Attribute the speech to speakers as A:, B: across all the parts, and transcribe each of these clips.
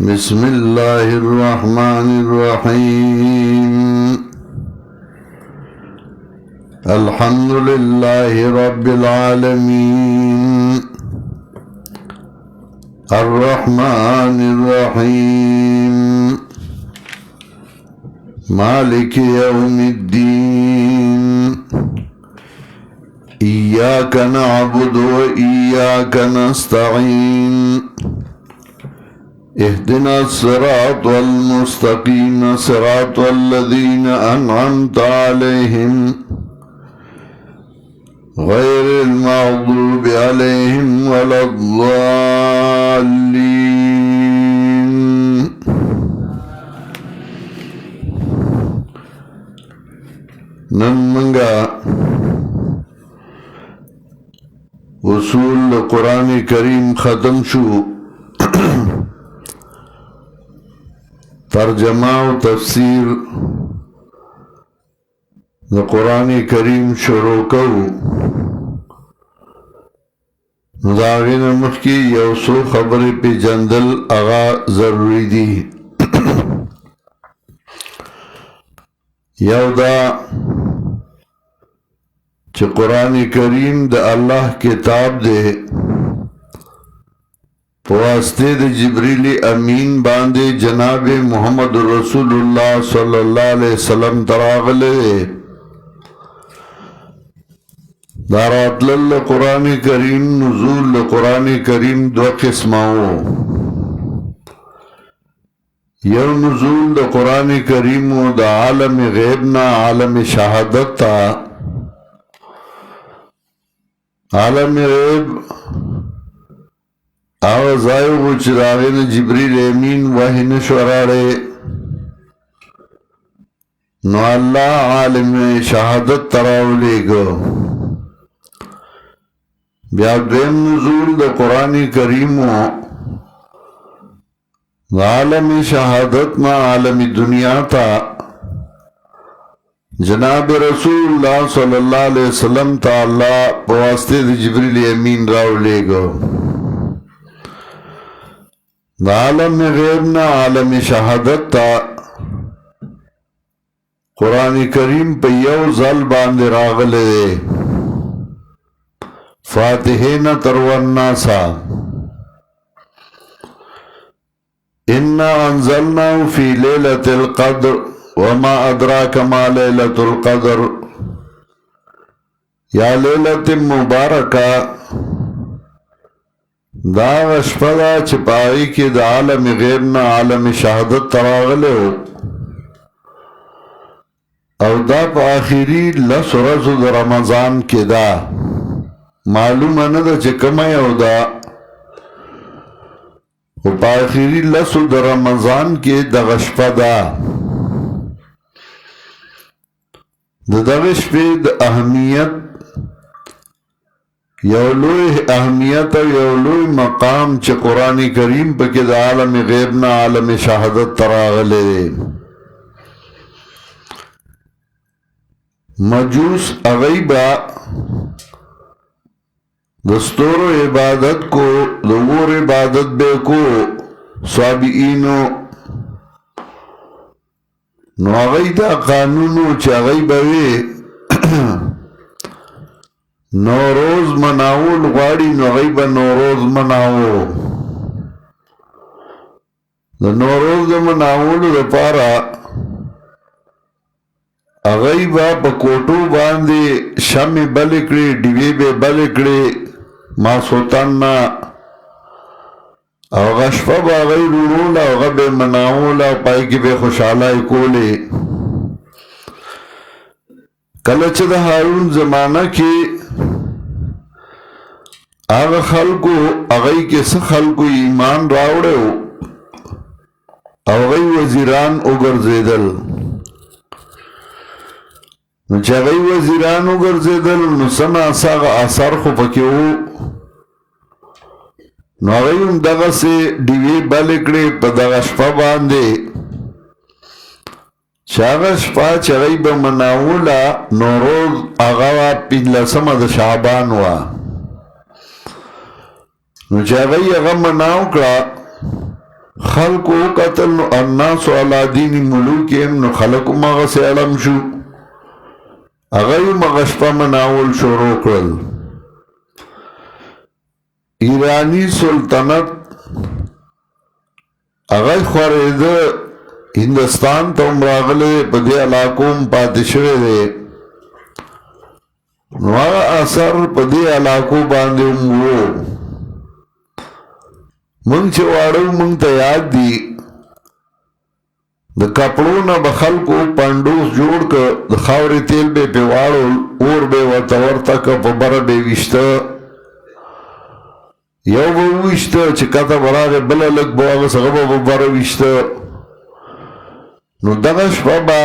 A: بسم الله الرحمن الرحيم الحمد لله رب العالمين الرحمن الرحيم مالك يوم الدين إياك نعبد وإياك نستعين اهدنا الصراط المستقيم صراط الذين أنعمت عليهم غير المغضوب عليهم ولا الضالين. نمنگا اصول قرآن کریم ختم شو، ترجمہ و تفسیر دا قرآن کریم شروع کرو. داغین مخی یوسو خبر پی جندل اغا ضروری دی. یو دا چه قرآن کریم دا اللہ کتاب دے واسطے دے جبریل امین باندے جناب محمد رسول اللہ صلی اللہ علیہ وسلم تراغلے داراتل قرآن کریم نزول قرآن کریم دو قسماؤ. یو نزول دا قرآن کریم دا عالم غیبنا عالم شہادت تا. عالم غیب آوازائیو کو چراغین جبریل امین وحی نشورارے نو اللہ عالم شہادت تراولے گو. بیا دویم نزول دا قرآن کریمو عالم شہادت نا عالم دنیا تا جناب رسول اللہ صلی اللہ علیہ وسلم تا اللہ بواسطے دا جبریل امین راولے گو. عالم غیبنا عالم شہادت تا قرآن کریم پہ یو ظل باندے راغلے دے فاتحین تروناسا. انا انزلناو فی لیلت القدر وما ادراک ما لیلت القدر. یا لیلت مبارکہ دا غشپدا چپائی کی دا عالم غیبنا عالم شہادت تراغلے ہو او دا پا آخری لس رسو دا رمضان کی دا معلوم ندا چکمائی او دا و پا آخری لسو دا رمضان کی دا غشپدا دا غشپی دا اہمیت یولوی اہمیت و یولوی مقام چه قرآن کریم پا که دا عالم غیبنا عالم شہادت تراغلے. مجوس اغیبا دستور عبادت کو دور عبادت بے کو صابئینو نو اغیدا قانونو چه اغیباوی نوروز مناول غاڑی نو غیب نوروز مناو. دا نوروز مناول دا پارا غیبا پا کوٹو باندے شم بلکڑی ڈیوی بے بلکڑی ما سوتاننا او غشفا با غیر رولا او غب مناولا پائی کی بے خوشحالائی کولے. کلچ دا ہارون زمانہ کی آغا خلقو اغای کے سا خلقو ایمان راوڑے ہو اغای وزیران اگر زیدل نچہ اغای وزیران اگر زیدل نسنا ساغا آثار خو پکیو نو اغای ام دغا سے ڈیوی بلکڑے پا دغا شپا باندے چاگا شپا چاگای با مناولا نوروز آغاوا پینلسم دا شعبان وا نو چاگئی اغا مناو کرا خلقو قتل نو الناس علا دین ملوکیم نو خلقو مغس علم شو اغیو مغشپا مناول شروع کرل ایرانی سلطنت اغی خورید ہندوستان تا امراغلے پدی علاقوں پاتشوے دے نو اثر پدی علاقوں باندے امو منگ چواڑو منگ تا یاد دی دا کپڑونا بخلقو پانڈوس جوڑ که دا خاوری تیل بے پیوارو اور بے ورطا که پا بر بے وشتا یو بے وشتا چکتا براغ بلا لگ بواغ سغبا پا بر وشتا نو دغش بابا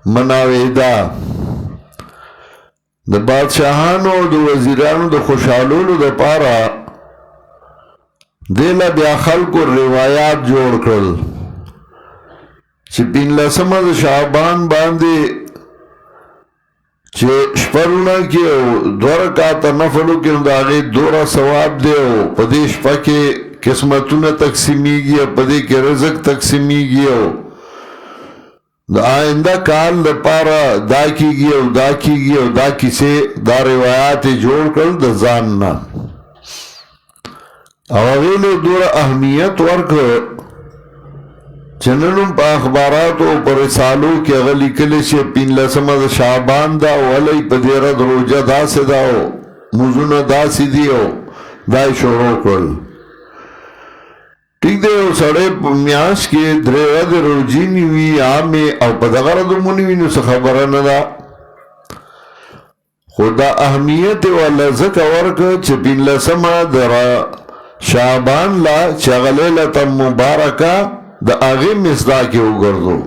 A: مناویدا دا بادشاہانو دا وزیرانو دا خوشحالولو دا پارا دیلا بیا خلقو روایات جوڑ کرل چی پین لسمہ دا شعبان باندے چی شپرونا کیو دورکاتا نفلو کیو دا آگے دورا ثواب دیو پدی شپا کے قسمتون تقسیمی گیا پدی کے رزق تقسیمی گیا دا آئندہ کال دا پارا دا کی گیا دا کسے دا روایات جوڑ کرل دا زاننا اوغیلو دورا اہمیت ورک چننم پا اخباراتو پر رسالو کی اغلی کلشی پین لسمہ دا شعبان دا ولی پا دیرد روجہ دا سی داو موزون دا سی دیو دای شروع کرل ٹھیک دے او سڑے میاش کے دریرد روجی نیوی آمی او پا دغرد مونیوی نو سخبر ندا خدا اہمیت والا زکا ورک چپین لسمہ درہ شعبان لا چغلیلتا مبارکا دا آغی مصداقی اگردو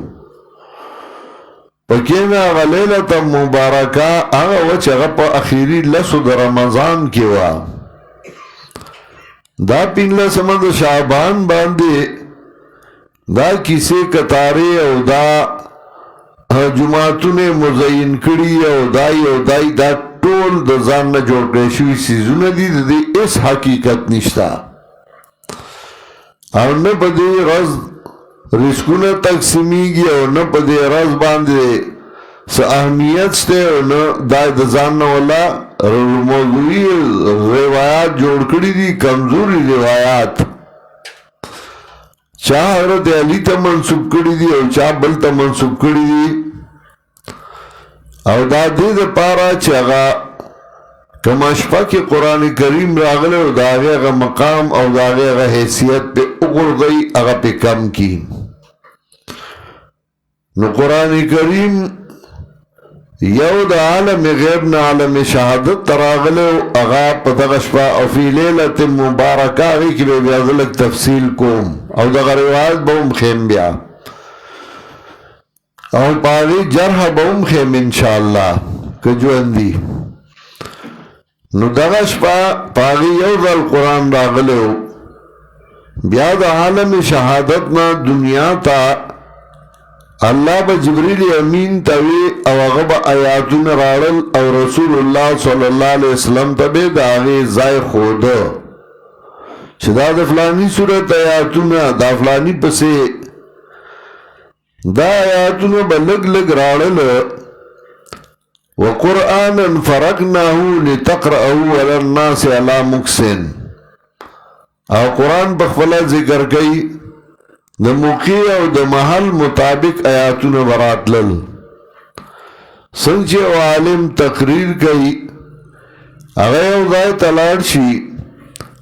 A: پکینا غلیلتا مبارکا آغا وچ اغا پا اخیری لسو دا رمضان کیوا دا پین لسما دا شعبان باندے دا کسی کتاری او دا جماعتون مزین کری او دائی دا ټول د ځان نه جوړ کړی شوي څیزونه دي د دې هیڅ حقیقت نشته او نه په دې ورځ رزقونه تقسیمیږي او نه په دې ورځ باندې څه اهمیت شته او نه دا د ځان نه ولا موضوعي روایات جوړ کړي دي کمزوري روایات چا حضرت علی ته منسوب کړي دي او چا بل ته منسوب کړي دي او دا دې د پاره چې هغه کوم شپه کې قرآن کریم راغلی او د هغې هغه مقام او د هغې هغه حیثیت پې وغورځوي هغه پې کم کړي نو قرآن کریم یو د عالم غیب نه عالم شهادت ته راغلی او هغه په دغه شپه او فی لیلة مبارکه هغې کې به بیا زه لږ تفصیل کوم او دغه روایت به هم ښیم بیا او پاگی جرح باوم خیم انشاءاللہ کجواندی نو دغش پاگی یو ذا القرآن راغلو بیا دا عالم شہادتنا دنیا تا اللہ با جبریل امین تاوی او اغب آیاتون راڑل او رسول اللہ صلی اللہ علیہ وسلم تبی دا آغی زائی خود چدا دا فلانی صورت آیاتون دا فلانی پسی دا آیاتونو بلگ لگ راڑل وقرآنا فرقناہو لتقرأہو علی الناس علی مکسن او قرآن بخفلا ذکر کئی دا موقع او دا محل مطابق آیاتونو براتلل سنچے و عالم تقریر کئی اغی او دائی تلار شی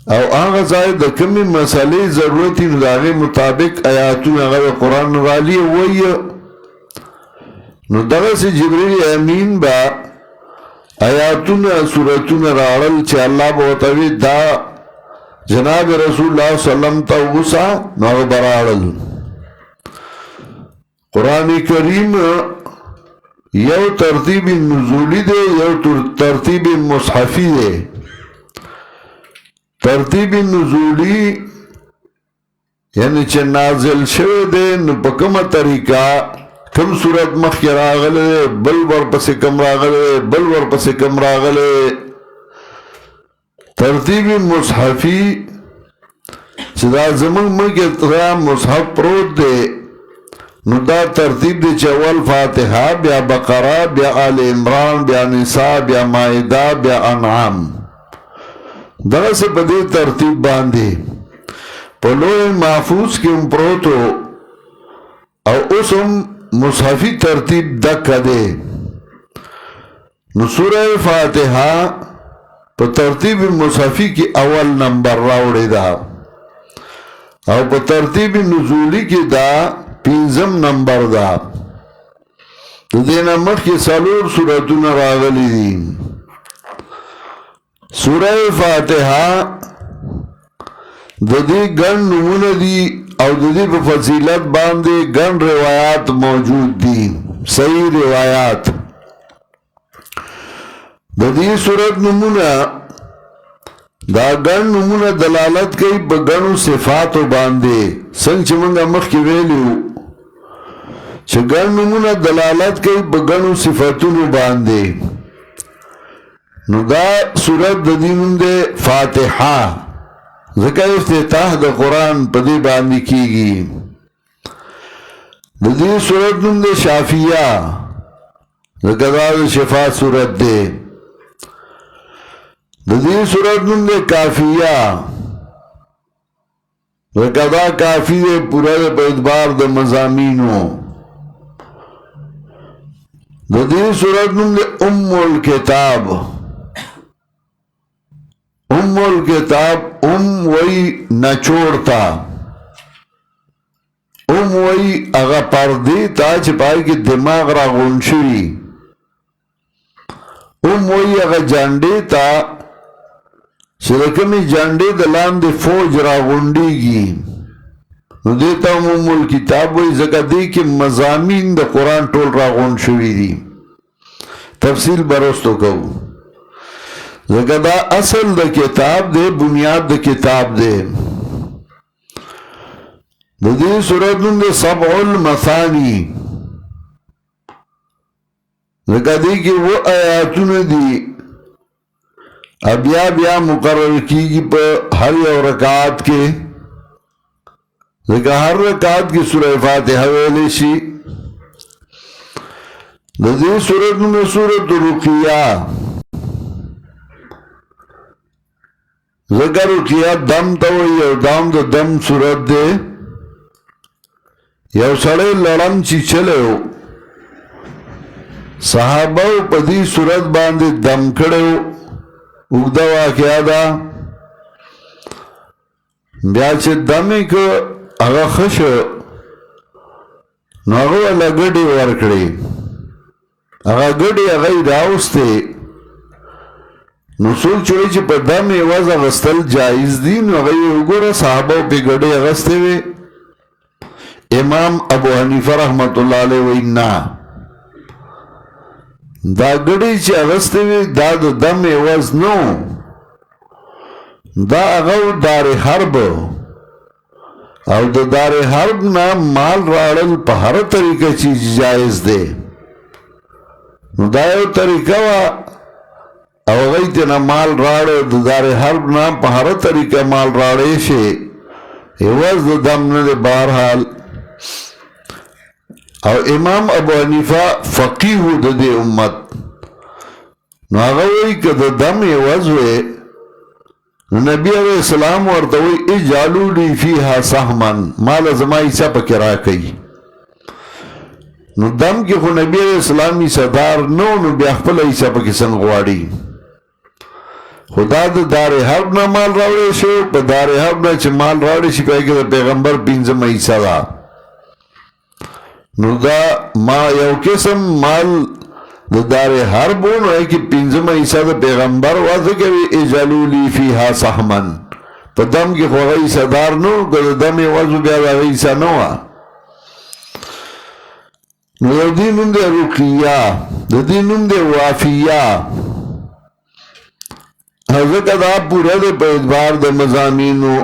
A: او آغا زاید دا کمی مسئلے ضرورتی نداغی مطابق آیاتون اگر قرآن رالی ہوئی نو دغا سے جبریل امین با آیاتون سورتون راڑل چه اللہ بوتاوی دا جناب رسول اللہ صلی اللہ علیہ وسلم تاوسا نو براڑل قرآن کریم یو ترتیب نزولی دے یو ترتیب مصحفی دے ترتیب نزولی یعنی چه نازل شوه دے نو پا کم طریقہ کم صورت مخی راغلے بل ورپس کم راغلے بل ورپس کم راغلے ترتیب مصحفی چې دا زمونږ مګې مصحف پروت دی نو دا ترتیب دی چې اول فاتحه بیا بقره بیا آل عمران بیا نساء بیا مائده بیا انعام دغسې په دې ترتیب باندې په لوح محفوظ کې هم پروت او اوس هم مصحفي ترتیب دکه دی نو سوره فاتحه په ترتیب مصحفی کی اول نمبر راوړی دا او په ترتیب نزولی کی دا 5م نمبر دا د دې نه مخکې څلور سورتونه راغلي دي سوره فاتحه د دې ګڼ نومونه دي او د دې په فضیلت باندې ګڼ روایات موجود دي صحیح روایات د دې سورت نمونه دا ګڼ نمونه دلالت کوي په ګڼو صفاتو باندې څنګه چې موږ مخکې ویلو چې ګڼ نمونه دلالت کوي په ګڼو صفاتونو باندې نو دا سورت د دې نوم دی فاتحه ځکه افتتاح د قرآن په دې باندې کیږي د دې سورت نوم دی شافیه ځکه دا د شفا سورت دی د دې سورت نوم دی کافیه ځکه دا کافی دی پوره په اعتبار د مضامینو د دې سورت نوم دی ام الکتاب ام الکتاب ام وی نچوڑتا ام وی اغا پردی تا چې پای کې دماغ را غونډ شوی ام وی اغا جانډې تا چې د کومې جانډې د لاندې فوج را غونډېږي نو دې ته ام الکتاب وی ځکه دې کې مضامین د قرآن ټول را غونډ شوي دي تفصیل برستو کوو ځکه دا اصل د کتاب دی بنیاد د کتاب دی د دې سورت نوم دی سبع المثانی ځکه دې کې و آیاتونه دي بیا بیا مقرر کیږي په هر یو رکعت کې ځکه هر رکعت کې سوره فاتحه ویلی شي د دې سورت نوم دی سورت رقیه ذکر رقیه دم ته وایي او دام د دم صورت دی یو سړی لړم چیچلی و صحابه په دې صورت باندې دم کړی و اوږده واقعه ده بیا چې دم یې که هغه ښه شو نو هغه ورله ګډې ورکړې هغه ګډې هغه یې راوستې نو څوک چې وایي چې په دم عوض اخیستل جایز دي نو هغه یې وګوره صحابه پې ګډې اخیستې وې امام ابو حنیفه رحمت الله علیه وایي نه دا ګډې چې اخیستې وې دا د دم عوض نو دا هغه دار حرب او د دار حرب نه مال راړل په هر طریقه چې جایز دی نو دا یو طریقه وه او هغوی تېنه مال راړه د دار حرب نه په هر طریقه مال راړی شي عوض د دم نه دی بهرحال او امام ابو حنیفه فقیه د دې امت نو هغه وایي که د دم عوض وی نو نبی علیہ السلام ورته وایي اجعلوا لی فیها سهما مال زما حصه پکې راکوي نو دم کې خو نبی علیہ السلام حصهدار نو بیا خپله حصه پکې څنګه غواړي خدا د دار حرب نه مال راوړی شو په دار حرب نه چې مال راوړی شي په هغې کې د پیغمبر 5مه حصه ده نو دا ما یو قسم مال د دار حرب و نو هغې کې 5مه حصه د پیغمبر وه ځکه وي اجعلوا لی فیها سهما په دم کې خو هغه حصهدار نه و که د دم عوض بیا د هغه حصه نه وه نو د دې نوم دی رقیه د دې نوم دی وافیه ځکه دا پوره دی په اعتبار د مضامینو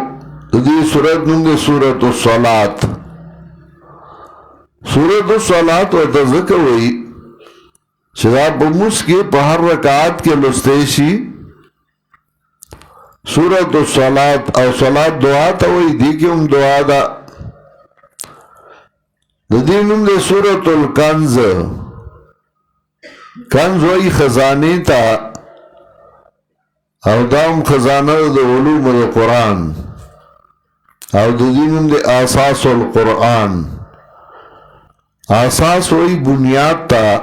A: د دې صورت نوم دی سورت الصلات سورت الصلات ورته ځکه وایي چې دا په مونځ کې په هر رکعت کې لوستی شي سورة الصلاة او صلاة دعا تا وی دی کم دعا دا دینم دے سورة الکنز کنز وی خزانی تا او دام خزانه دا علوم دا قرآن او دینم دے اساس القرآن اساس وی بنیاد تا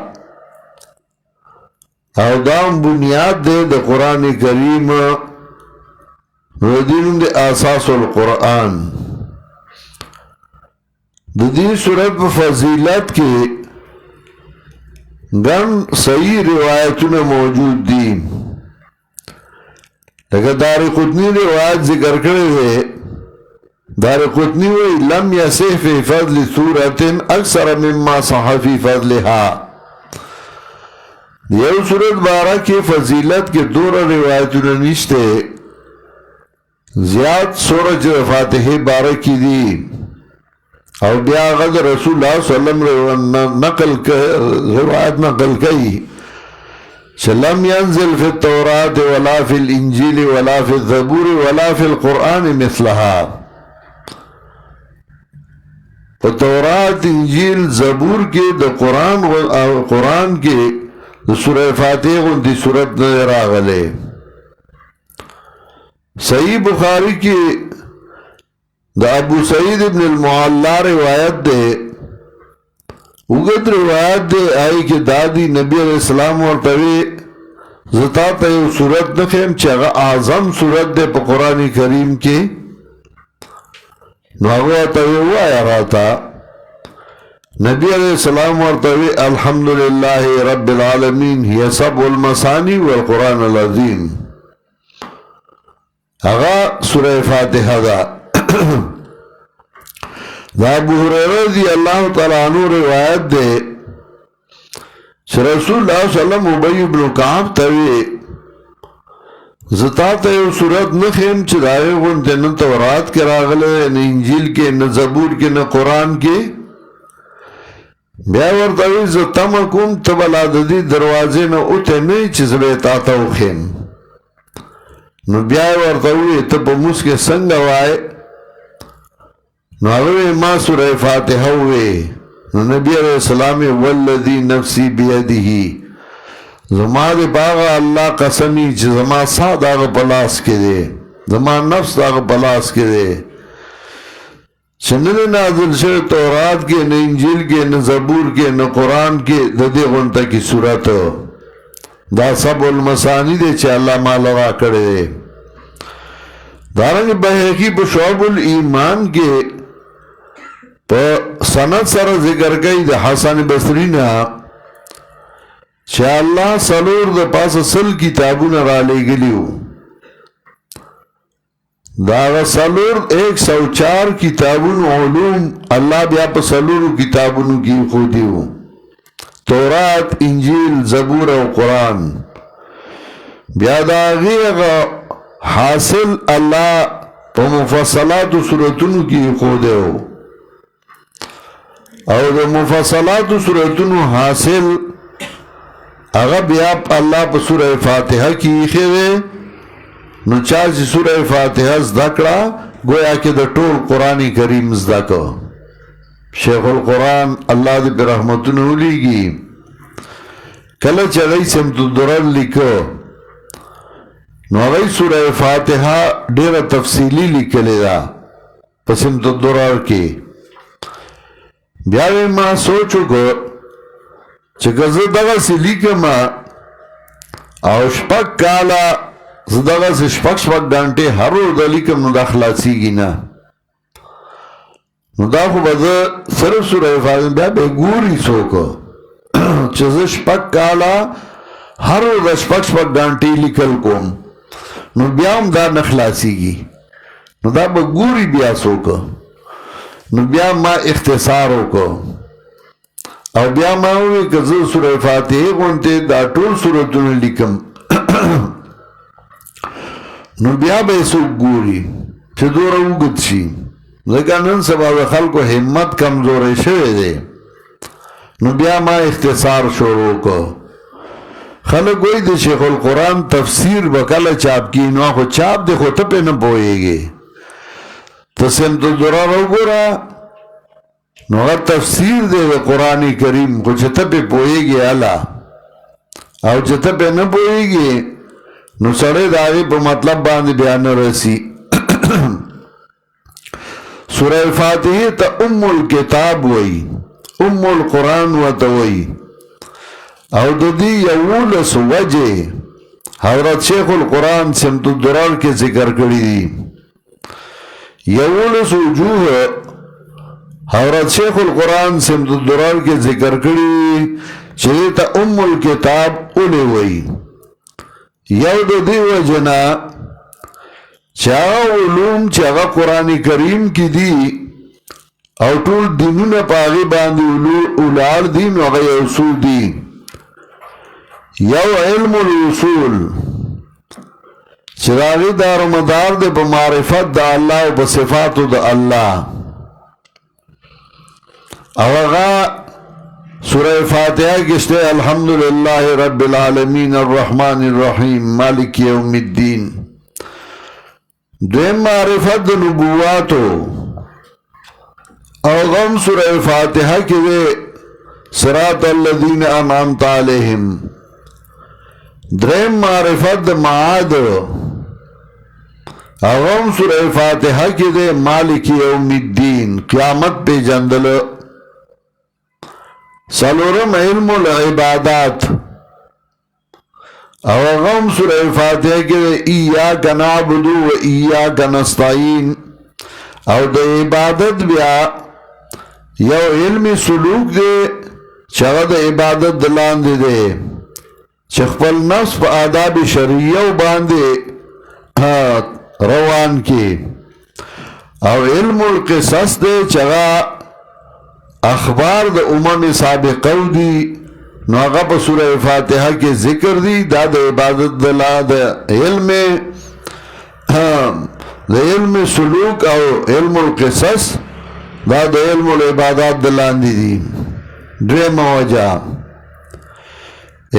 A: او دام بنیاد دے دا قرآن کریم دینم دے اساس القرآن دین صورت پر فضیلت کے گن صحیح روایتوں موجود دی لیکن دارقطنی روایت ذکر کرے ہے دارقطنی وی لم یصح فی فضل سورت اکثر مما صح فی فضلها یہ سورت بارہ کے فضیلت کے دور روایتوں نشتے زیاد سورج فاتحہ بارہ کی دی او بیا غد رسول اللہ صلی اللہ علیہ وسلم روایت نقل کئی لم ينزل في التوراة ولا في الانجیل ولا في الزبور ولا في القرآن مثلها تورات انجیل زبور کے دا قرآن کے دا سورہ فاتح دی سورت نظر آگلے صحیح بخاری کی دا ابو سعید ابن المعلا روایت دے اگد روایت دے آئی کہ دادی نبی علیہ السلام ورطوی زتا تیو سورت نخیم چاگا اعظم سورت دے پا قرآن کریم کی نوگو تیو آیا راتا نبی علیہ السلام ورطوی الحمدللہ رب العالمین ہی سب المسانی والقرآن العظیم اگا سورہ فاتحہ دا دا ابو ہریرہ رضی اللہ تعالیٰ عنہ روایت دے رسول اللہ صلی اللہ علیہ وسلم ابی بن کعب توی زتا تیو صورت نخیم چدائے گونتے نہ تورات کے راغلے نہ انجیل کے نہ زبور کے نہ قرآن کے بیا ورطوی زتا مکوم تبلا ددی دروازے نہ اتے نئی چیز بیتا تاو خیم نو بیا ورطوی تب مسکے سنگ وائے نو اگوی ما سورہ فاتحہ ہوئے نو نبی علیہ السلام والذی نفسی بیدہی زما دے باغا اللہ قسمی چی زما سا داغ پلاس کے دے زما نفس داغ پلاس کے دے چنن نازل شر تورات کے نہ انجیل کے نہ زبور کے نہ قرآن کے ددے غنطہ کی صورت دا سب المسانی دے چی اللہ مالغا کرے دے دارنگ بحقی پا شعب الایمان کے پا سند سر ذکر گئی دا حسن بصری نا چا اللہ سلور دا پاس سل کتابون را لے گلیو دا سلور 104 کتابون علوم اللہ بیا پا سلور کتابون کی خودیو تورات انجیل زبور و قرآن بیا دا غیغا حاصل اللہ پا مفصلات و صورتونو کی خودے ہو اور دا مفصلات و صورتونو حاصل اگا بیاب اللہ پا سورہ فاتحہ کی خیرے نو چاچی سورہ فاتحہ زدکڑا گویا کہ دا طول قرآن کریم زدکو شیخ القرآن اللہ دی پر رحمتونو لیگی کلچ اگئی سمت الدرر لکو نو اگئی سورہ فاتحہ دیر تفصیلی لکلے دا پسمت الدرر کی بیاوی ما سوچو کو چکا زدگا سی لیکم او شپک کالا زدگا سی شپک گانٹے ہر رو دا لیکم نو دا خلاصی گی نا نو دا خو بدا صرف سورہ فاتحہ بیا بے گوری سوکو چیز شپک کالا ہر رو دا شپک گانٹے لکل کوم نو بیا ہم دا نخلاصی گی نو دا با گوری بیا سوکو نو بیا ما اختصارو کو او بیا ما ہوئی کہ زر سورہ فاتحہ گونتے دا طول سورتون لکم نو بیا بے سوک گوری چھ دورا اگت شی لیکن ان سبا دا خلقو حمد کمزور شوئے دے نو بیا ما اختصار شروع کو خلق وی د شیخ القرآن تفسیر بکل چاپ کی نو خو چاپ دی خو ته پې نه پوهیږي ته سمت الدرر وګوره نو هغه تفسیر دی د قرآن کریم خو چې ته پې پوهیږي الا او چې ته پې نه پوهیږي نو سړی د هغې په مطلب باندې بیا نه رسي سورہ فاتحه ته ام الکتاب وی ام القرآن ورته وی او د دې یولس وجې حضرت شیخ القرآن سمت الدرر کې ذکر کړي دي یولس وجوه حضرت شیخ القرآن سمت الدرر کې ذکر کړي چې ته ام الکتاب اولې وی یو د دې وجنا چې علوم چې هغه قرآن کریم کې دي او ټول دینونه په هغې باندې ولاړ دي نو هغه اصول دي یو علم الاصول چې د هغې دارومدار دی په معرفت د الله او په صفاتو د الله او هغه سورہ فاتحہ کې شته الحمدللہ رب العالمین الرحمن الرحیم مالک یوم الدین دویم معرفت د نبواتو او غم سورہ فاتحہ کې دی صراط الذین انعمت علیہم دریم معرفت د معاد او غم سورہ فاتحہ کې دی مالک یوم الدین قیامت پہ جندل سلورم علم العبادات او غم سورہ فاتحہ کے ایاک نعبد و ایاک نستعین او د عبادت بیا یو علمی سلوک دے چغه د عبادت دلاندې دے چې خپل نفس په آداب شرعیه باندې روان کی او علم القصص دے چغه اخبار د سابقو دی نو هغه په سورہ فاتحه کې ذکر دی دا د عبادت دلا د علم سلوک او علم القصص دا د علم العبادات دلاندې دي دویم وجه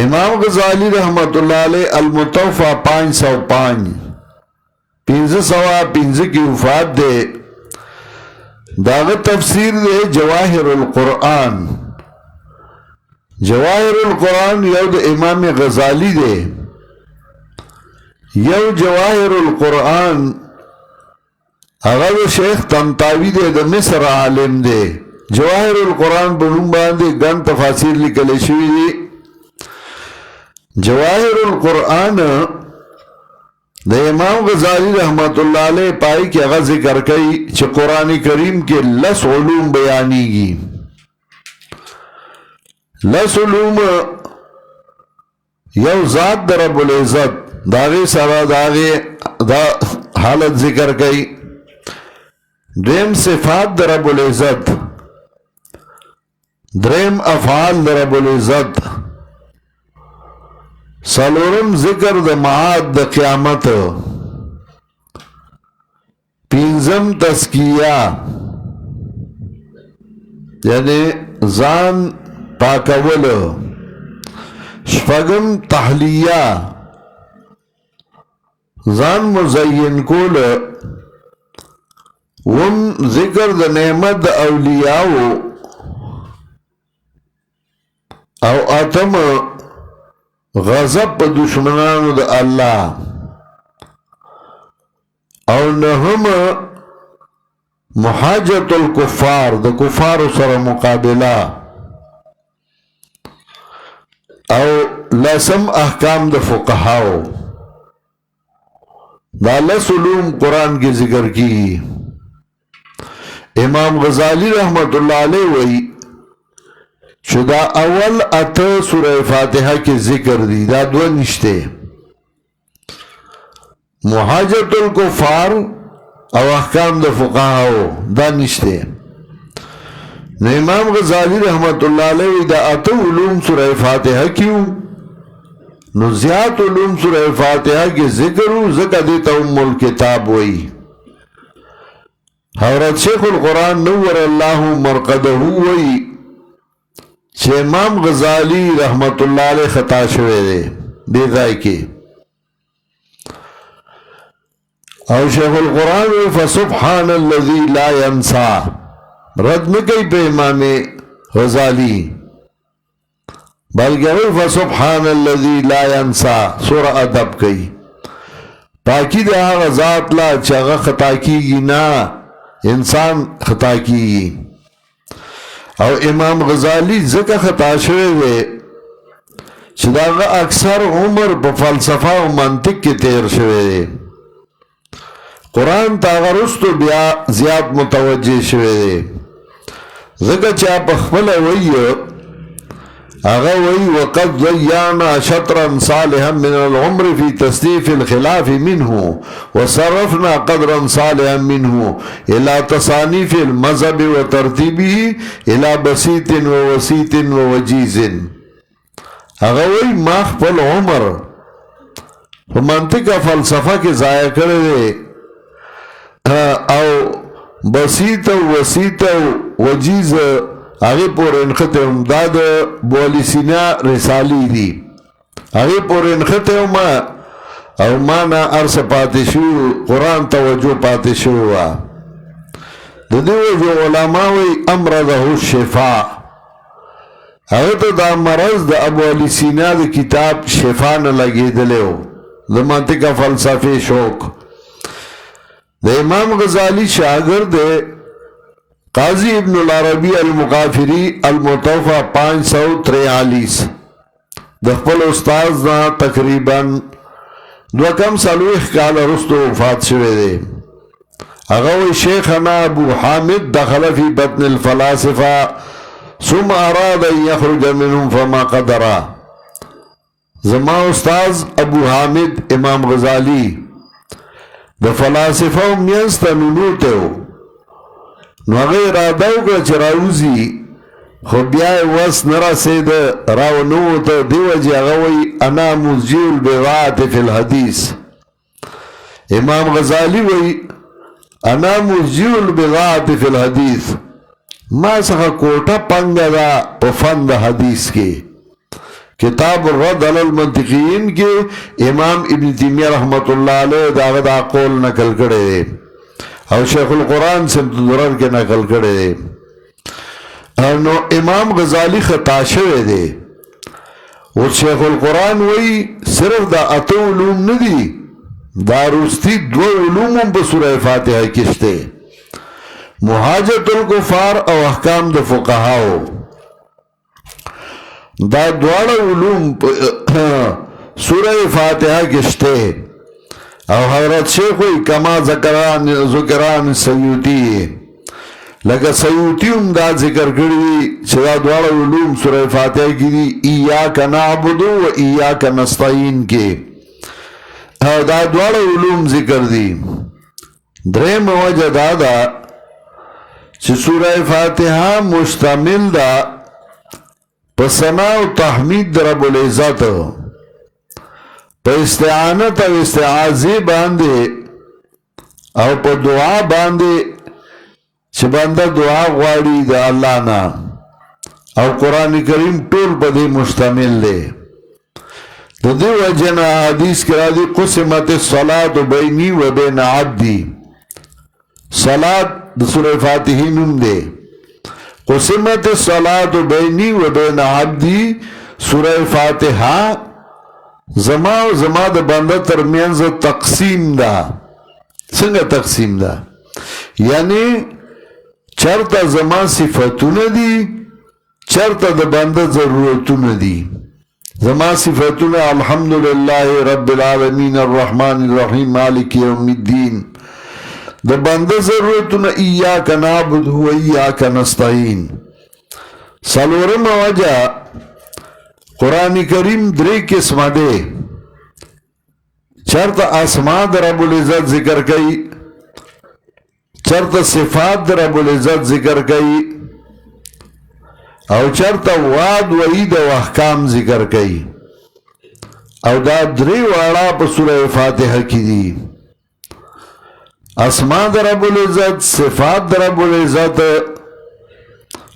A: امام غزالی رحمت اللہ علیہ المتوفا 505 1505 کی وفات دے داغ تفسیر دے جواہر القرآن جواہر القرآن یو د امام غزالی دے یو جواہر القرآن اغل شیخ طنطاوی دے د مصر عالم دے جواہر القرآن بنوم باندے گن تفاسیر لکلے شوی دی جواہر القرآن د امام غزالی رحمت اللہ علیہ پائی کی اغا ذکر کئی چھ قرآن کریم کے لس علوم بیانی گی لس علوم یو ذات در رب العزت داغی سرا داغی دا حالت ذکر کئی درم صفات در رب العزت درم افعال در رب العزت سلورم ذکر د معاد د قیامت پینزم تزکیہ یعنی زان پاکول شفگم تحلیہ زان مزین کول وم ذکر د نعمت د اولیاء او اتم غضب په دشمنانو د الله او نهم محاجت الكفار د کفار سره مقابله او لسم احکام د فقهاو دا لس علوم قرآن کی ذکر کی امام غزالی رحمت اللہ علیہ وی شدا اول اتا سورہ فاتحہ کے ذکر دی دا دو نشتے محاجت الکفار او احکام دا فقہاو دا نشتے نو امام غزالی رحمت اللہ علیہ دا اتا علوم سورہ فاتحہ کیوں نو زیاد علوم سورہ فاتحہ کے ذکرو ذکر دیتا ام الکتاب وی حضرت شیخ القرآن نور اللہ مرقدہ وی چھ امام غزالی رحمت اللہ علیہ خطا شوئے دے دې ځای کې او شیخ القرآن فسبحان الذي لا ينسى رد نکی پہ امام غزالی بلکہ فسبحان الذي لا ينسى سورہ ادب کئی پاکی دے آغا ذات لا چاگا خطا کی گی نا انسان خطا کی گی او امام غزالی ذکر خطا شوئے دے چداغا اکثر عمر پا فلسفہ و منطق کی تیر شوئے دے قرآن تاغرستو بیا زیاد متوجہ شوئے دے ذکر چاپ اخبر ویو اغا وی وقد ضیانا شطرا صالحا من العمر فی تصنیف الخلاف منه وصرفنا قدرا صالحا منه الى تصانیف المذہب وترتیبه الى بسیط ووسیط ووجیز اغا وی ماخ پل عمر منطقہ فلسفہ کے ضائع کرے او بسیط و وسیط و وجیز آگے پور انخطم داد بولی سینا رسالی دی آگے پور انخطم او مانا عرص پاتشو قرآن توجہ پاتشو دیو جو علماوی امرضه الشفاء آگے تو دا مرض دا ابو علی سینا دا کتاب شفا نہ لگی دلیو دا منطقہ فلسفی شوق دا امام غزالی شاگرد قاضی ابن العربی المقافری المتوفى 543 دخپل استاز نا تقریبا دو کم سالویخ کال رستو وفات شوئے دے اغوی شیخنا ابو حامد دخل فی بطن الفلاسفہ ثم اراد ان یخرج منهم فما قدرا زما استاز ابو حامد امام غزالی دا فلاسفہ میانستا ننوتے ہو نو غیر آداو کا چراوزی خو بیائی وس نرسید راو نوتا دیو جی اغوی انا مزجیو البغات فی الحدیث امام غزالی وی انا مزجیو البغات فی الحدیث ما سخا کوٹا پنگا دا پفند حدیث کے کتاب الرد علی المنطقین کے امام ابن تیمیہ رحمت اللہ علیہ دا غدا قول نکل کرے دے او شیخ القرآن سمت درر کے نقل کرے دے نو امام غزالی خطا شوے دے اور شیخ القرآن وی صرف دا اتو علوم ندی دا روستی دو علوم بسورہ فاتحہ کشتے محاجت الکفار او احکام دا فقہاو دا دوار علوم سورہ فاتحہ کشتے او حضرت شیخوی کما ذکران سیوتی لکه سیوتی هم دا ذکر کردی چه دا دوار علوم سورہ فاتحہ کی دی ایاک نعبدو و ایاک نستعین کے دا دوار علوم ذکر دی درم وجہ دادا چه سورہ فاتحہ مشتمل دا پسنا و تحمید در رب العزت پا استعانت او استعاذی باندے او پا دعا باندے چه بندہ دعا غواری دا اللہ نا او قرآن کریم طول پا دے مشتمل دے تو دے وجنا حدیث کرا دی قسمت الصلاة بینی و بین عبدی صلاة دا سورہ فاتحی نم دے قسمت الصلاة بینی و بین عبدی سورہ فاتحہ زما و زما دا بندہ ترمینز تقسیم دا سنگا تقسیم دا یعنی چرتا زما صفتون دی چرتا دا بندہ ضرورتون دی زما صفتون الحمدللہ رب العالمین الرحمن الرحیم مالک یوم الدین دا بندہ ضرورتون ایاک نعبد و ایاک نستعین سالورم وجہ قرآن کریم دری قسم دے چرت اسماء در رب العزت ذکر کئی چرت صفات در رب العزت ذکر کئی او چرت وعد وعید و احکام ذکر کئی او دا دری وارا پا سورہ فاتحہ کی دی اسماء در رب العزت صفات در رب العزت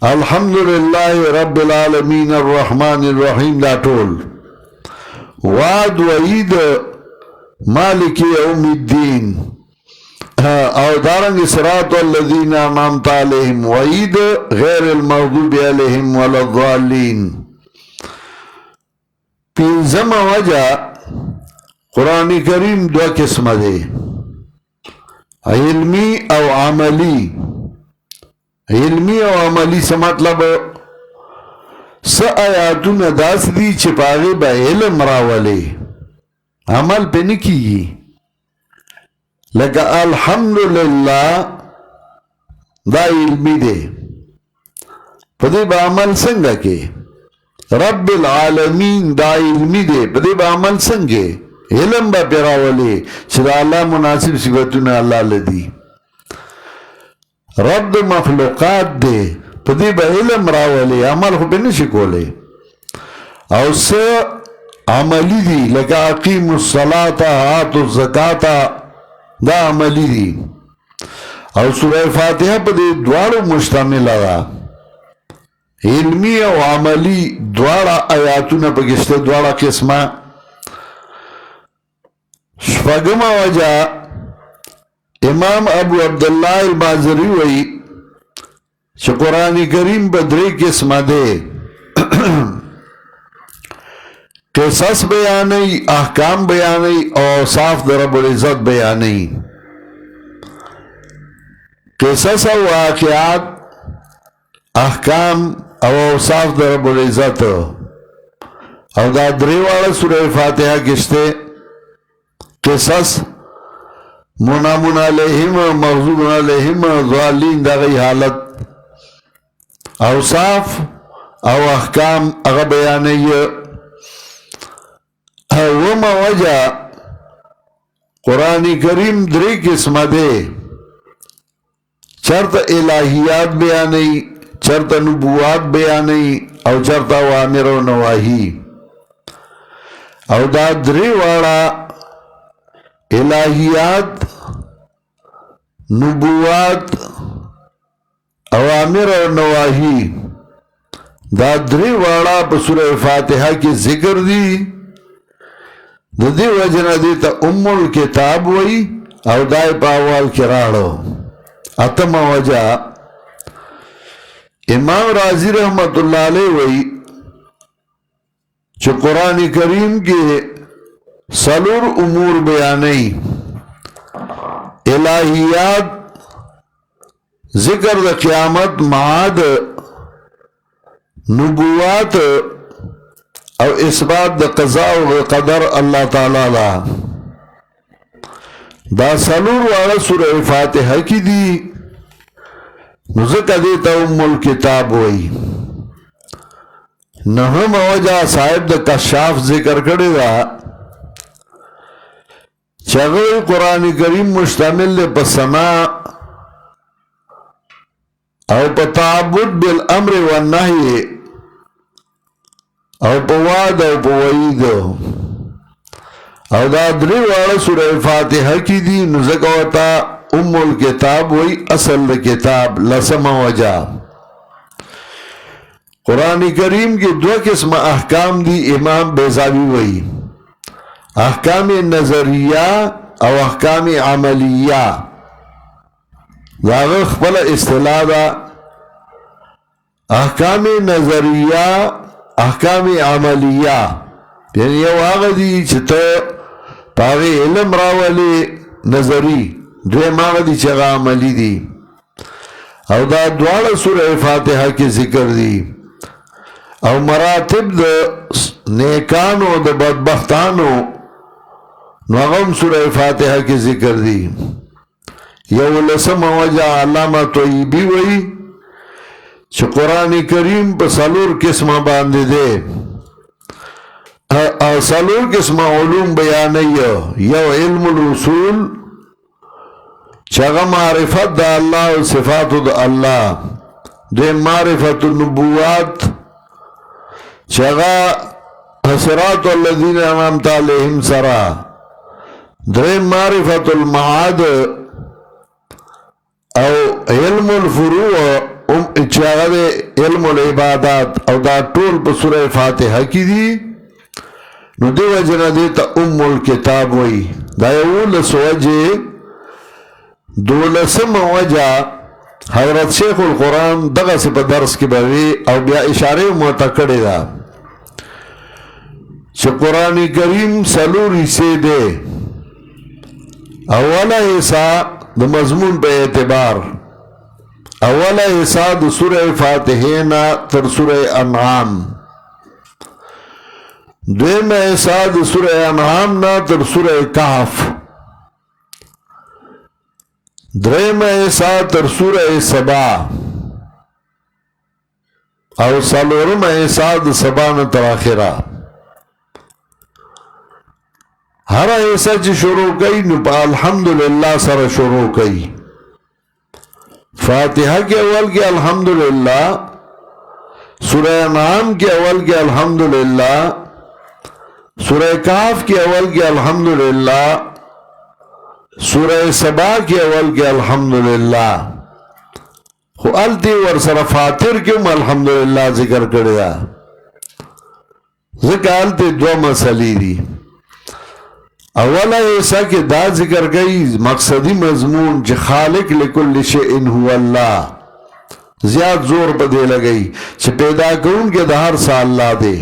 A: الحمدللہ رب العالمین الرحمن الرحیم دا ٹول وعد وعید مالک یوم الدین او دارنگ صراط الذین انعمت علیہم وعید غیر المغضوب علیہم ولا الضالین. پنځم وجه قرآن کریم دو قسم دے علمی او عملی. علمی او عملی سے مطلب س آیاتون داس دی چپاگے با علم راولے عمل پہ نکی لکا الحمدللہ دا علمی دے پدے با عمل سنگا کے رب العالمین دا علمی دے پدے با عمل سنگے علم با پیراولے چرا اللہ مناسب صفتون اللہ لدی. رب دا مخلوقات دے پدی با علم راولے عمل خو بینشی کولے او سا عملی دی لکا اقیم الصلاة آتو الزکاة دا عملی دی. او سورہ فاتحہ پدی دوارو مشتمل دا علمی او عملی دوارا آیاتون پکشتے دوارا قسمہ. شفاگم وجہ امام ابو عبداللہ البازری وی چھ قرآن کریم بدری قسم دے قصص بیانی احکام بیانی اوصاف در رب العزت بیانی. قصص و واقعات احکام او اوصاف در رب العزت او دا دریوار سورہ فاتحہ کشتے قصص منامن علیہم مغضوب علیہم ضالین دا غی حالت. اوصاف او احکام اغا بیانی. وما وجہ قرآن کریم دری قسم دے چرت الہیات بیانی چرت نبوات بیانی او چرت وامر و نواہی. او دا دری وارا الہیات نبوات اوامر اور نواہی دا دری واڑا بسورہ فاتحہ کی ذکر دی. دی وجنہ دیتا ام الکتاب وی او دائی پاوال کراڑو. اتم وجہ امام رازی رحمت اللہ علیہ وی چو قرآن کریم کے سلور امور بیانی الہیات ذکر دا قیامت معاد نبوات او اثبات دا قضاء و قدر اللہ تعالی دا سلور والا سورہ فاتحہ کی دی ذکر دیتا ام الکتاب وی. نہم وجہ صاحب دا کشاف ذکر کرے دا چغل قرآن کریم مشتمل دے پا سماع او پا تعبد بالامر والنہی او پا وعد او پا وعید او دا دری وارا سورہ فاتحہ کی دی نزکوتا ام الکتاب وی اصل کتاب لسم وجہ. قرآن کریم کی دو قسم احکام دی امام بیزاوی وی احکام نظریہ او احکام عملیہ. داغ خپل اصطلاح دا احکام نظریہ احکام عملیہ یعنی یو آغا دی چھتا پاغی علم راولی نظری دویم آغا دی چگا عملی دی. او دا دوار سورہ فاتحہ کی ذکر دی او مراتب دا نیکانو دا بدبختانو نغم سورہ فاتحہ کی ذکر دی. یو لسم وجہ علامہ طیبی وی چھ قرآن کریم پا سالور قسم باندے دے سالور قسم علوم بیانی. یو علم الرسول چگہ معرفت دا اللہ و صفات دا اللہ. دے معرفت النبوات چگہ صراط الذین انعمت علیہم سرا. دے معرفت المعاد او علم الفروع چگہ علم العبادات او دا طول پا سورہ فاتحہ کی دی. نو دی وجنه دیتا ام الکتاب وی دا یولس وجه دولسم وجه حضرت شیخ القرآن دغه سی په درس کې بوي او بیا اشاره موته کړې ده چې قرآن کریم څلور حصے دی اوله حصہ د مضمون په اعتبار اوله حصہ د سوره فاتحه نه تر سوره انعام دویمه حصہ د سوره انعام نه تر سوره کهف دریمه حصہ تر سوره سبا او څلورمه حصہ د سبا نه تر اخره هر حصہ چې شروع کوي نو په الحمدلله سره شروع کوي فاتحه کے اول کے الحمدللہ سورہ انعام کے اول کے الحمدللہ سورہ کہف کے اول کے الحمدللہ سورہ سبا کے اول کے الحمدللہ خو التی ورسر فاتر کیوں الحمدللہ ذکر کردیا ذکر التی دو مسئلی دی اولا ایسا کہ دا ذکر گئی مقصدی مضمون چھ خالق لکل شئن هو اللہ زیاد زور بدے لگئی چھ پیدا کون کے دا ہر سا اللہ دے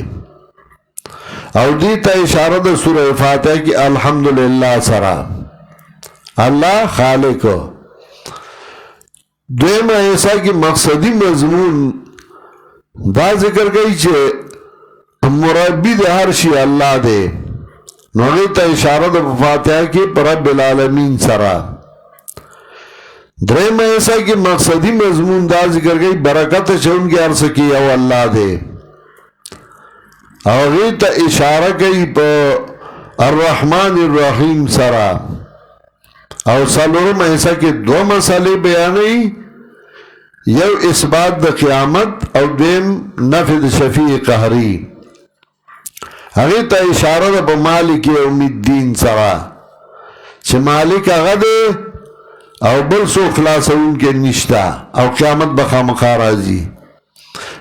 A: او دیتا اشارہ دا سورہ فاتحہ کی الحمدللہ سرا اللہ خالق دویم ایسا کی مقصدی مضمون دا ذکر گئی چھ مربی دے ہر شی اللہ دے نوغیتا اشارہ دا فاتحہ کی پر رب العالمین سرا درہم ایسا کی مقصدی مضمون دا ذکر گئی برکت چون کی عرص کی او اللہ دے اوغیتا اشارہ گئی پر الرحمن الرحیم سرا او سالورم ایسا کی دو مسئلے بیانی یو اثبات دا قیامت او دیم نفذ شفیع قہری حقیقتا اشارہ دا پا مالک یوم الدین سرا چھ مالک آغا دے او بل سو خلاص ان کے نشتا او قیامت بخا مخارازی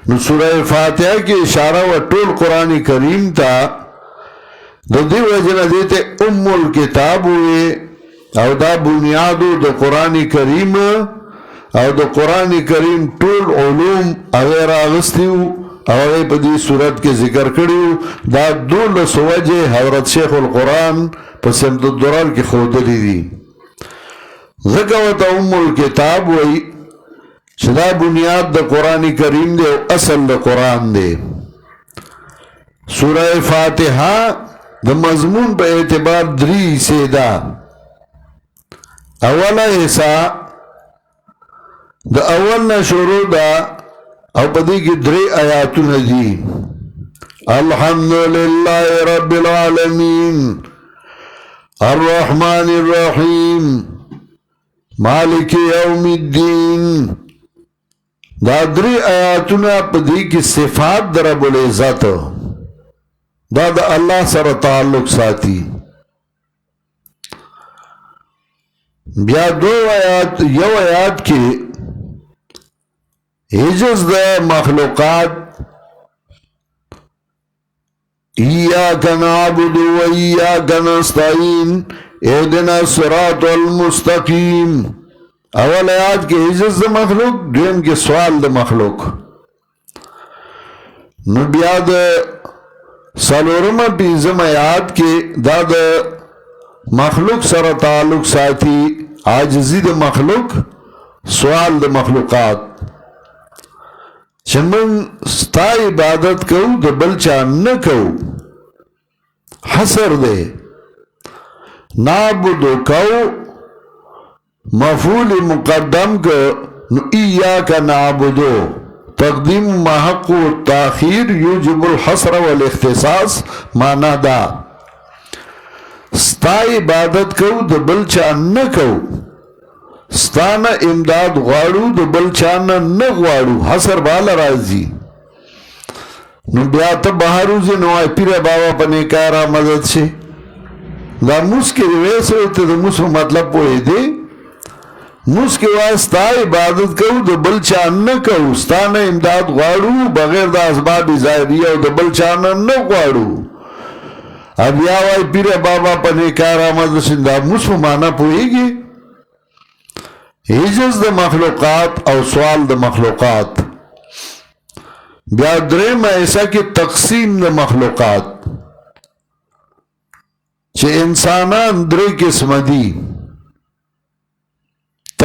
A: نو سورہ فاتحہ کی اشارہ و طول قرآن کریم تا دو دی وجنہ دیتے ام الکتاب ہوئے او دا بنیادو دا قرآن کریم او دا قرآن کریم طول علوم اغیر آغستیو اوے پا دی صورت کے ذکر کریو دا دولس وجہ حضرت شیخ القرآن پا سمت الدرال کی خودلی دی ذکوت ام الکتاب وی چدا بنیاد دا قرآن کریم دے و اصل دا قرآن دے سورہ فاتحہ دا مضمون پا اعتبار دری سے دا اولا حصہ دا اولنا شروع دا او پدی کی دری آیاتون دی الحمدللہ رب العالمین الرحمن الرحیم مالک یوم الدین دا دری آیاتون پدی کی صفات در رب العزت دا دا اللہ سر تعلق ساتی بیا دو آیات یو آیات کی حجز دا مخلوقات ایاک نعبد و ایاک نستعین اهدنا الصراط المستقیم اول آیات کے حجز دا مخلوق دویم کے سوال دا مخلوق نبیا دا سالورم پیزم آیات کے دا دا مخلوق سر تعلق ساتھی عاجزی دا مخلوق سوال دا مخلوقات چنمن ستا عبادت کو دا بلچان نکو حسر دے نعبدو کو مفعول مقدم کو نو ایاک نعبدو تقدیم محق و تاخیر یوجب الحصر والاختصاص مانا دا ستا عبادت کو دا بلچان نکو ستانا امداد غاڑو دو بلچانا نغواڑو حسر بالا رازی نو بیاتا بہاروزی نوائی پیر بابا پنے کارا مدد سے دا موس کے ویسے ہوتے دا موس مطلب پوئے دے موس کے واسطہ عبادت کرو دا بلچان نکو ستانا امداد غاڑو بغیر دا اسباب ظاہریہ دا بلچانا نغواڑو بیا وای پیر بابا په نیکار آمد رسین دا موس په معنا پوهیږي عجز د مخلوقات او سوال د مخلوقات بیا درېم ایسا کې تقسیم د مخلوقات چې انسانان درې قسم دي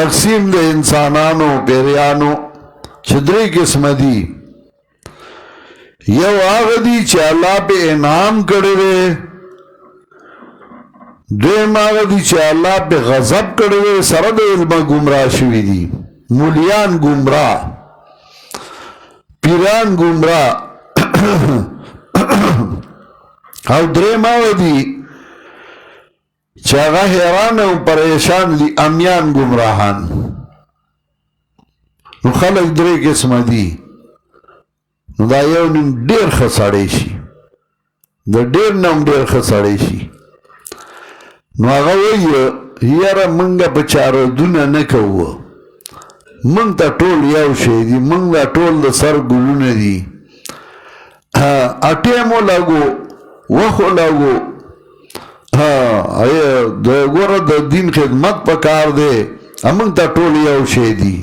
A: تقسیم د انسانانو پیریانو چې درې قسم دي یو هغه دي چې الله په انعام کړی دی دویم هغه دي چې الله په غضب کړی دی سره د علم ګمراه شوي دي مولیان ګمراه پیران ګمراه او دریم هغه دي چې هغه حیران او پریشان دي امیان ګمراهان نو خلک درې قسمه دي نو دا یو نیم ډېر ښه سړی شي د ډېر نم ډېر ښه سړی شي نو هغه وایي یاره موږ په چارودونه نه کوو موږ ته ټول یو شی دي موږ ته ټول د سر ګلونه دي ټیم ولګو وخت ولګو د ګوره د دین خدمت پکار دی موږ ته ټول یو شی دي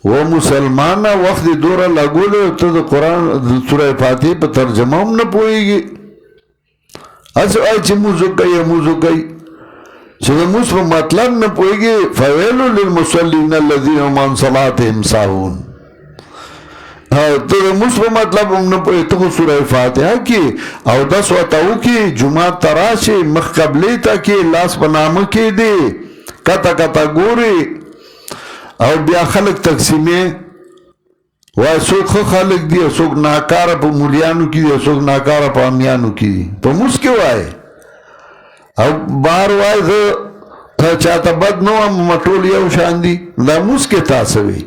A: و مسلمانه وخت دوره لګولو ته د قرآن د سوره فاتحه په ترجمه هم نه پوهېږي هسې وایي چې موضوع کوي موضوع کوي چې د موس په مطلب نه پوهېږي فویل للمصلین الذین هم عن صلاتهم ساهون ته د موس په مطلب هم نه پوهېږي ته خو سوره فاتحه کې اودس ورته وکړي جومات ته راشي مخ قبلې ته کې لاس په نامه کې دی کته کته ګوري او بیا خلق تقسیمه وای څوک ښه خلق دي څوک ناکاره په مولیانو کې دي څوک ناکاره په امیانو کې دي په موس کې وای او بار وای زه چاته بد نه وم ټول یو شان دي دا موس کې تاسو وي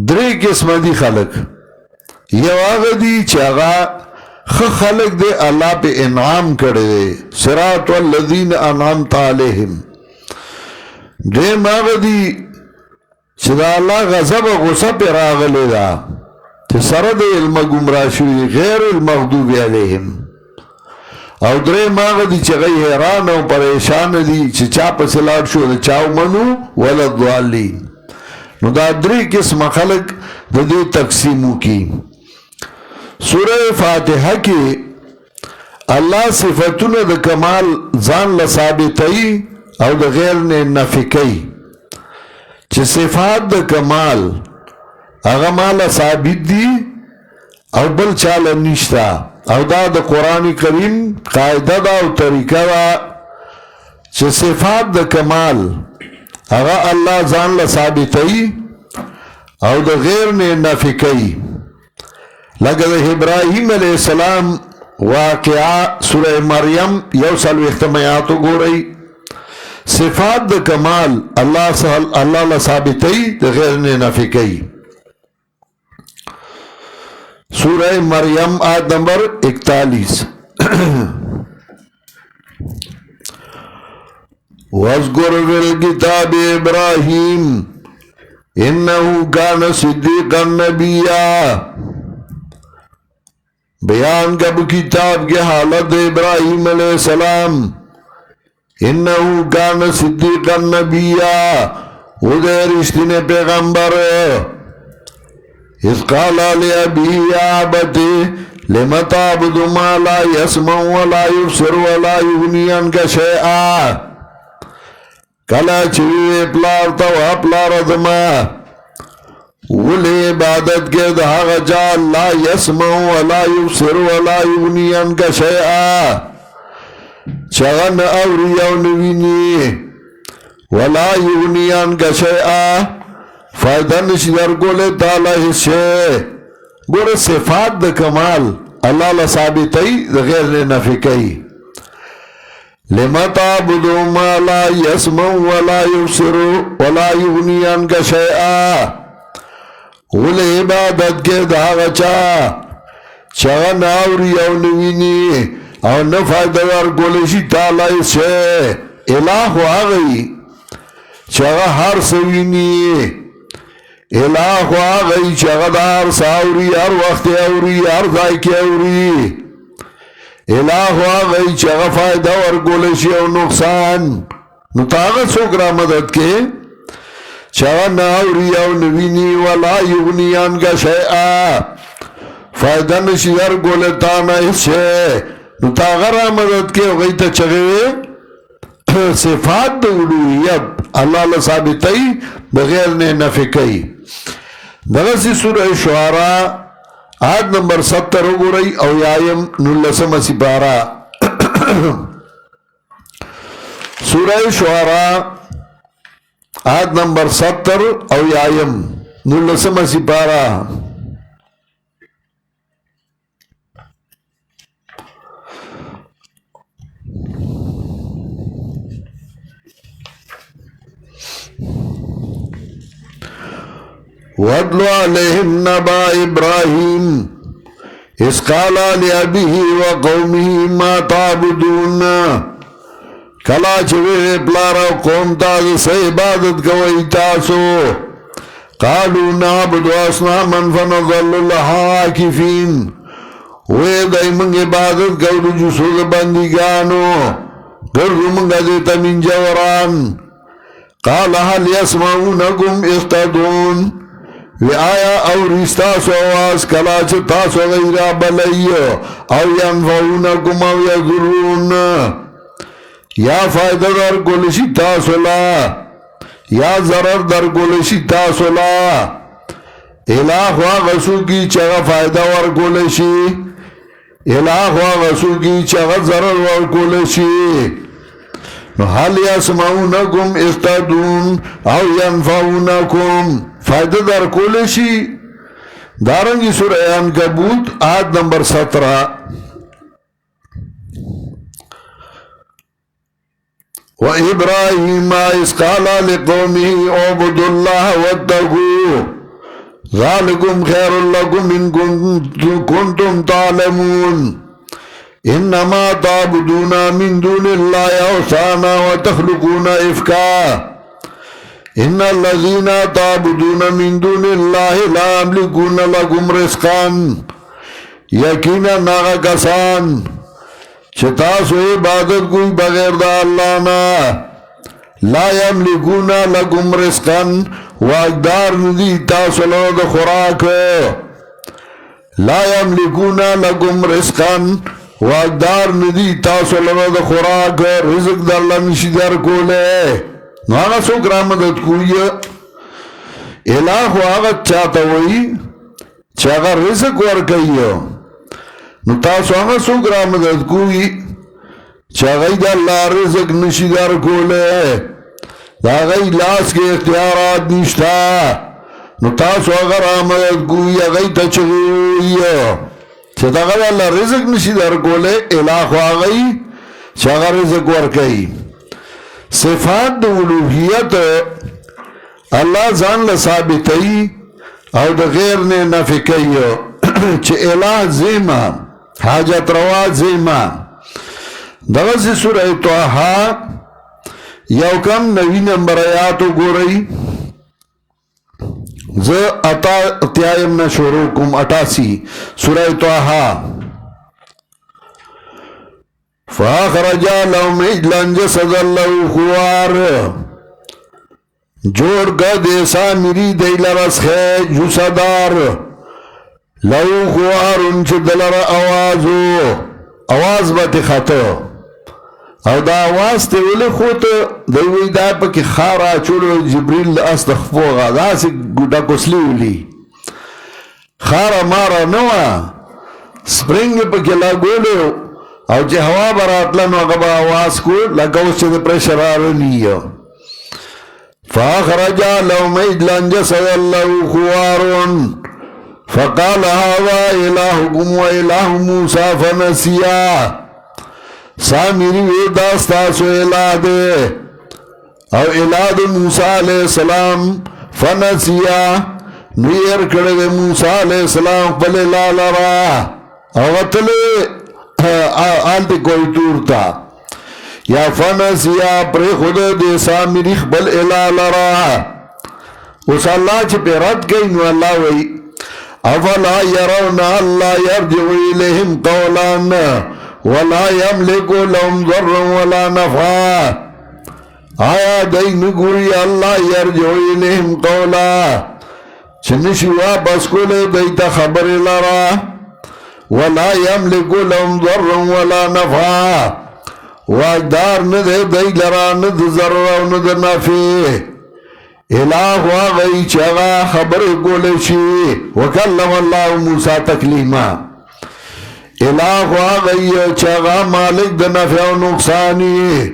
A: درې قسمه دي خلق یو هغه دي چې هغه ښه خلق دی الله په انعام کړی دی صراط الذین انعمت علیهم درېیم هغه دي چې د الله غضب او غصه پرې راغلی ده چې سره د علم ګمراه شوي غیر المغضوب علیهم او درېیم هغه دي چې هغوی حیران او پریشان دي چې چا پسې لاړ شو د چا ومنو ولا الضالین نو دا درې قسمه خلق د دې تقسیم وکړي سوره فاتحه کې الله صفتونه د کمال ځان له ثابتوي او د غیر نه نفي کوي چې صفات د کمال هغه مالا ثابت دي او بل چاله نشته او دا د قرآن کریم قاعده ده او طریقه ده چې صفات د کمال هغه الله ځان له ثابتوي او د غیر نه نفي کوي لکه د ابراهیم علیه السلام واقعه سوره مریم 1 آیات وګورئ صفات د کمال الله له ثابتوي د غیر نه نفي کوي سورہ مریم آیت نمبر 41 وَاذْكُرْ فِي الْكِتَابِ إِبْرَاهِيمَ إِنَّهُ كَانَ صِدِّيقًا نَبِيًّا بیان کب کتاب کے حالت ابراہیم علیہ السلام انہو کان صدیقا نبیّا وہ دے رشتین پیغمبر اذ قال لأبی یا ابتی لم تعبد ما لا يسمع ولا يبصر ولا يغني عنك شيئا کلا چوی پلار تا و پلار ازما ولی عبادت کے دہا غجا لا يسمع ولا يبصر ولا يغني عنك شيئا چغن اوری او نوینی ولا يغني عنك شيئا فائدہ نشی در گولے تعالی حصے گورے صفات دا کمال اللہ لثابتی دا غیر نفی کئی لما تعبدو ما لا يسمع ولا يبصر ولا يغني عنك شيئا ولی عبادت کے دا غچا چغن آوری او نوینی او نفائدہ در گولے شی تعالی حصے الہ آگئی چغا ہر سوینی الہ آگئی چغدار ساوری ہر وقت اوری ہر ذائقی اوری الہ آغای چاگا فائدہ ورگولشی او نقصان نو تاغا سوکرا مدد کے چاگا ناوری او نوینی ولا یغنیان کا شیعہ فائدہ نشی ورگولتانا اس شے نو تاغا را مدد کے او غیتا چگوے صفات دا علویت اللہ لثابتی بغیر نے نفع کئی دغسی سورہ شعراء آیت نمبر 70 ہو رہی او یایم نلسم سپارہ سورہ شعراء آیت نمبر 70 او یایم نلسم سپارہ وَاتْلُ عَلَيْهِمْ نَبَأَ إِبْرَاهِيمَ إِذْ قَالَ لِأَبِيهِ وَقَوْمِهِ مَا تَعْبُدُونَ کلا چوے پلارا قوم تاز سے عبادت کوئی تاسو قالوا نعبد اصناما فنظل لها عاکفین وے دائی منگ عبادت کولو جسود بندگانو گردو منگا دیتا من جوران قال هل يسمعونكم إذ تدعون وی آیا او ریستاسو آواز کلاچ تاسو غیرہ بلئیو او ینفعونکم او یضرون یا فائدہ در گلشی تاسو لا یا ضرر در گلشی تاسو لا الہ واغسو کی چگہ فائدہ ور گلشی الہ واغسو کی چگہ ضرر ور گلشی حل یسمعونکم استدون او ینفعونکم فائدہ در کولشی دارنگی سورہ عنکبوت آیت نمبر 17 وَإِبْرَاهِيمَ إِذْ قَالَ لِقَوْمِهِ اعْبُدُوا اللَّهَ وَاتَّقُوهُ ذَلِكُمْ خَيْرٌ لَكُمْ إِن كُنتُمْ تَعْلَمُونَ إِنَّمَا تَعْبُدُونَ مِن دُونِ اللَّهِ أَوْثَانًا وَتَخْلُقُونَ إِفْكًا إِنَّ الَّذِينَ تَعْبُدُونَ مِن دُونِ اللَّهِ لَا يَمْلِكُونَ لَكُمْ رِزْقًا یقینا ناغا کسان چتاسو عبادت کوئی بغیر دا اللہ نا لا یملکون لکم رزقا واقدار ندی تاسو لنو دا خوراک لا یملکون لکم رزقا واقدار ندی تاسو لنو دا خوراک رزق دا اللہ نشی در کولے نو آغا سوک را مدد کوئی الہ و آغا چاہتا ہوئی چاہتا رزق ورکئیو نو تاسو آغا سوک را مدد کوئی چاہتا دا اللہ رزق نشی در کولے دا غی لاس کے اختیارات نشتا نو تاسو آغا را مدد کوئی غی تچگوئی چاہتا دا اللہ رزق نشی در کولے الہ و آغای چاہتا رزق ورکئی صفات دا الوحیت اللہ زان لثابتی او دا غیر نے نفی کئیو چھ الہ زیمہ حاجت روا زیمہ دغسی سورہ توحا یوکم 9 نمبر آیاتو گو رئی ز اتایم نشوروکم 88 سورہ توحا فاخرجا لهم عجلا جسدا له خوار جوڑ کا دیسا میری دیلرس خے جسدار له خوار انچ دلر آوازو آواز باتی خطو او دا آواز تیولی خوت دوی دا پاکی خارا چولو جبریل استخفوغا دا سی گوڑا کسلیولی خارا مارا نوا سپرنگ پاکی لگولو او چه هوا براتلن و غبا آواز کو لگوش چه پریشر آرنیو فاخرجا لهم عجلا جسدا له خوار فقال هذا الهكم واله موسى فنسيا سامری داستاسو الہ دے او الہ دے موسیٰ علیہ السلام فنسیہ نویر کردے موسیٰ علیہ السلام پلے لالرا او غطلے آلتے کوئی تورتا یا فنسیہ پر خود دے سامری خبل الہ لرا اس اللہ چھ پہ رد گئی نو اللہ وی افلا یرون اللہ یرجو الیہم قولانا ولا يملك لهم ضر ولا نفع آیا دی نگوری اللہ یرجو الیہم قولا چنشی واپس کولے دیتا خبر لرا ولا يملك لهم ضر ولا نفع واقدار ندے دی لرا ند ضرر و ند نفع الہ واغی چاگا خبر کولشی وکلم اللہ موسیٰ تکلیما الہ واغی چاگا مالک د نفع و نقصانی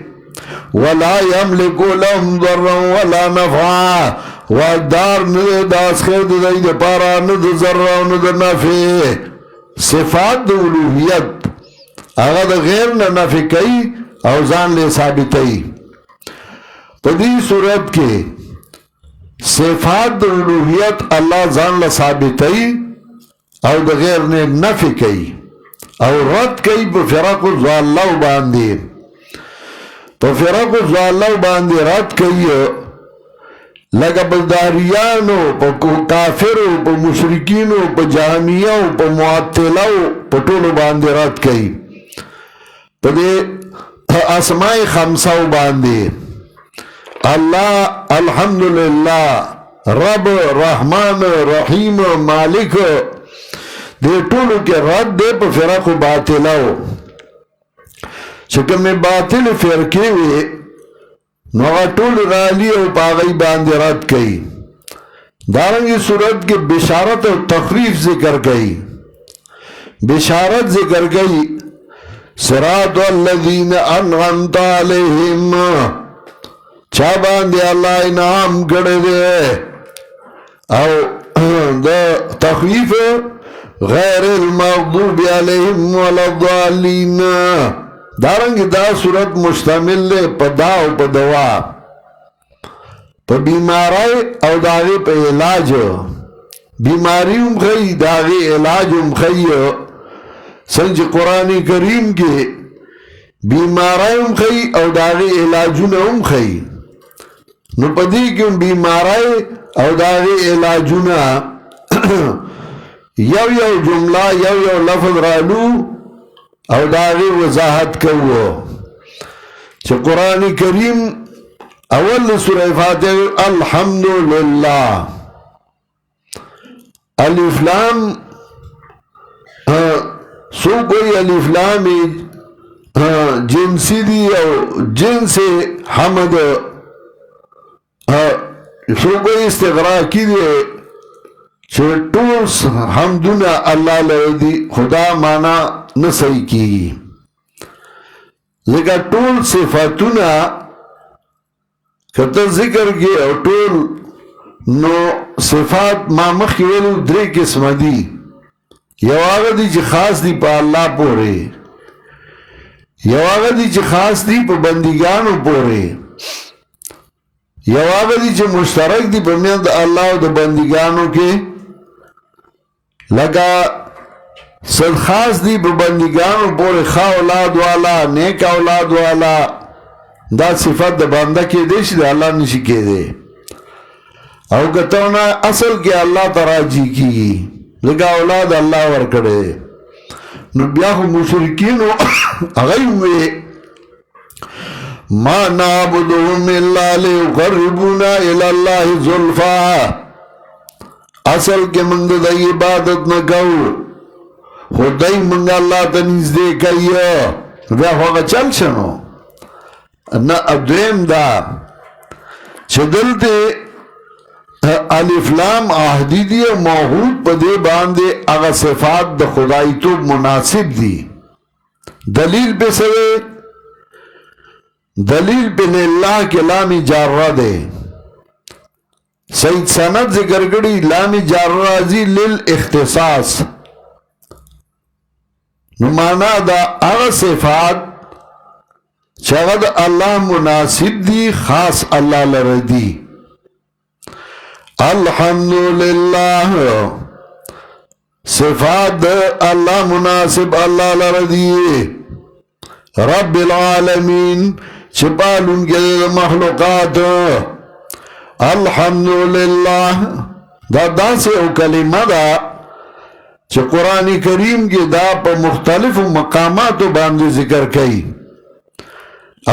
A: ولا يملك لهم ضرا ولا نفع واقدار ندے داس خیر دی دی پارا ند ضرر و ند نفع صفات د الوهیت هغه د غیر نه نفي کوي او ځان له ثابتوي په دې صورت کې صفات د الوهیت الله ځان له ثابتوي او د غیر نه نفي کوي او رد کوي په فرق ضاله باندې په فرق ضاله باندې رد کوي لکه بلداریانو په کافرو په مشرکینو په جهمیو په معطلو په ټولو باندې رد کوي په دې اسماء خمسه باندې الله الحمدلله رب رحمان رحیم مالک دې ټولو کې رد دی په فرق باطلو چې کومه باطل فرقې وي نو ټول رالی او باغی باندې رد کئی دارنگی صورت کے بشارت و تخریف ذکر کئی بشارت ذکر کئی صراط والذین انعمت علیہم چا باندے اللہ انعام کردے دے او دا تخریف غیر المغضوب علیہم ولا الضالین دارنگی دا صورت مشتمل دے پا دا و پا دوا پا بیماری او داغی پا علاج بیماری ام خی داغی علاج ام خی سنج قرآن کریم کے بیماری ام خی او داغی علاجون ام خی نو پا دی کن بیماری او داغی علاجون یو جملہ یو لفظ رالو او داغی وضاحت کرو چه قرآن کریم اول سورہ فاتح الحمدللہ الف لام سو کوئی الف لام جنسی دی او جنس حمد سو کوئی استغراقی دی چه ٹوس حمدنا اللہ لردی خدا مانا نسائی کی ذکر ٹول صفاتنا کتا ذکر کی او ٹول نو صفات ما مخی ویلو درے قسم دی یو آگا دی چی خاص دی پا اللہ پورے یو آگا دی چی خاص دی پا بندگانو پورے یو آگا دی چی مشترک دی پا میند اللہ و دا بندگانو کے لگا صد خاص دی پا بندگانو پورے خواہ اولاد والا نیک اولاد والا دا صفت دا بندہ کے دے شد اللہ نشی کے دے او کتونا اصل کے اللہ تراجی کی لگا اولاد اللہ ورکڑے نو بیاخو مشرکینو اغی ہوئے ما نعبدهم اللہ لیقربونا الاللہ ظلفا اصل کے منگ دا عبادت نکو خودای منگا اللہ تنیز دے کئیو بیا خواہ چل شنو نا ادویم دا چه دلتے الف لام آہدی دی و موحود پا دے باندے اغا صفات دا خدای تو مناسب دی دلیل پہ سوے دلیل پہ للہ کے لامی جارہ دے سید سند ذکر کری لامی جارہ زی للاختصاص نمانا دا اغا صفات چاگد اللہ مناسب دی خاص اللہ لردی الحمدللہ صفات اللہ مناسب اللہ لردی رب العالمین چپالن کے مخلوقات الحمدللہ دا دا سے او کلمہ دا چې قرآن کریم کې دا په مختلف مقاماتو باندې ذکر کړي.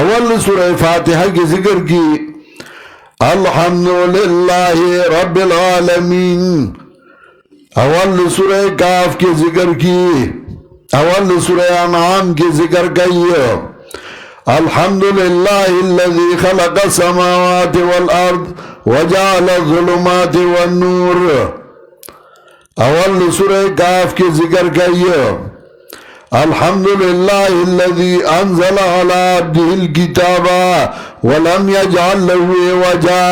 A: اول سورہ فاتحہ کی ذکر کی الحمدللہ رب العالمین. اول سورہ کاف کی ذکر کی. اول سورہ انعام کی ذکر کی الحمدللہ الذی خلق السماوات والارض وجعل الظلمات والنور. اول سورہ کاف کی ذکر کی الحمدللہ الذی انزل علی عبدہ الکتاب ولم یجعل له عوجا.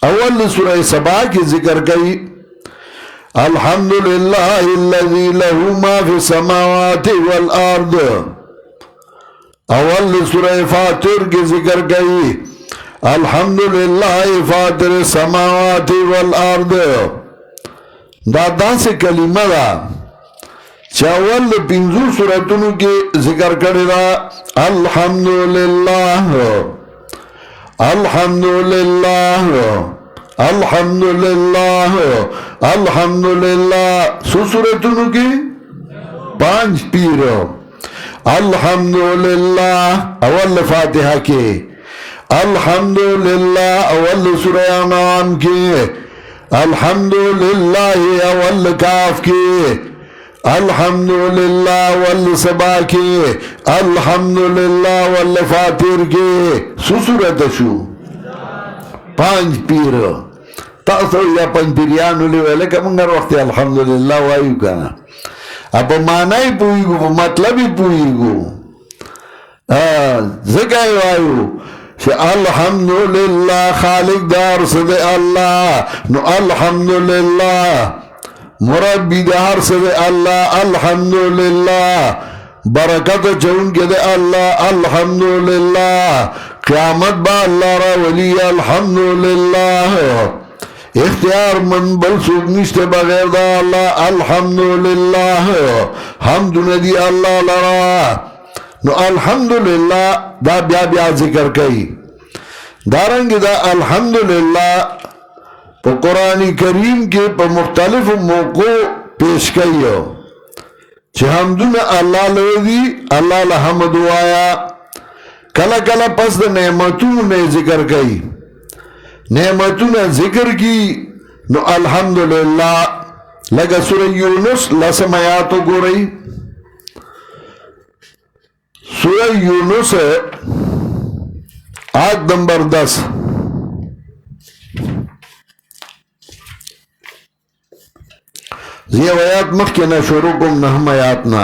A: اول سورہ سبا کی ذکر کی الحمدللہ الذی له ما فی السماوات والارض. اول سورہ فاطر کی ذکر کی الحمدللہ فاطر السماوات والارض. دادا سے کلمہ دا چاول پنزو سورتونو کی ذکر کردہ الحمدللہ الحمدللہ الحمدللہ الحمدللہ. سو سورتونو کی 5 پیرو. الحمدللہ اول فاتحہ کے الحمدللہ اول سورہ انعام کے الحمدللہ اول کاف کے الحمدللہ والسبا کے الحمدللہ والفاتر کے. سو صورت شو 5 پیر. تاسو یا 5 پیریانو لیوے لکہ منگر وقت الحمدللہ وائیو کانا اب معنی پوئیگو پا مطلبی پوئیگو ذکر وائیو کہ الحمدللہ خالق دار صد اللہ نو الحمدللہ مربی دار صد اللہ الحمدللہ برکت چون کے دے اللہ الحمدللہ قیامت با اللہ را ولی الحمدللہ اختیار من بل سوک نشتے بغیر دا اللہ الحمدللہ حمد ندی اللہ لرا. نو الحمدللہ دا بیا بیا ذکر کئی. دارنگ دا الحمدللہ پا قرآن کریم کے پا مختلف موقع پیش کئی ہو چھے حمدون اللہ لوزی اللہ لحمد وایا. کلا کلا پس دا نعمتون نے ذکر کئی. نعمتون ذکر کی نو الحمدللہ لگا سورہ یونس لسم آیاتو گو رئی. سورہ یونس آیت نمبر 10. یہ آیات مخینا شروع کم نحم آیاتنا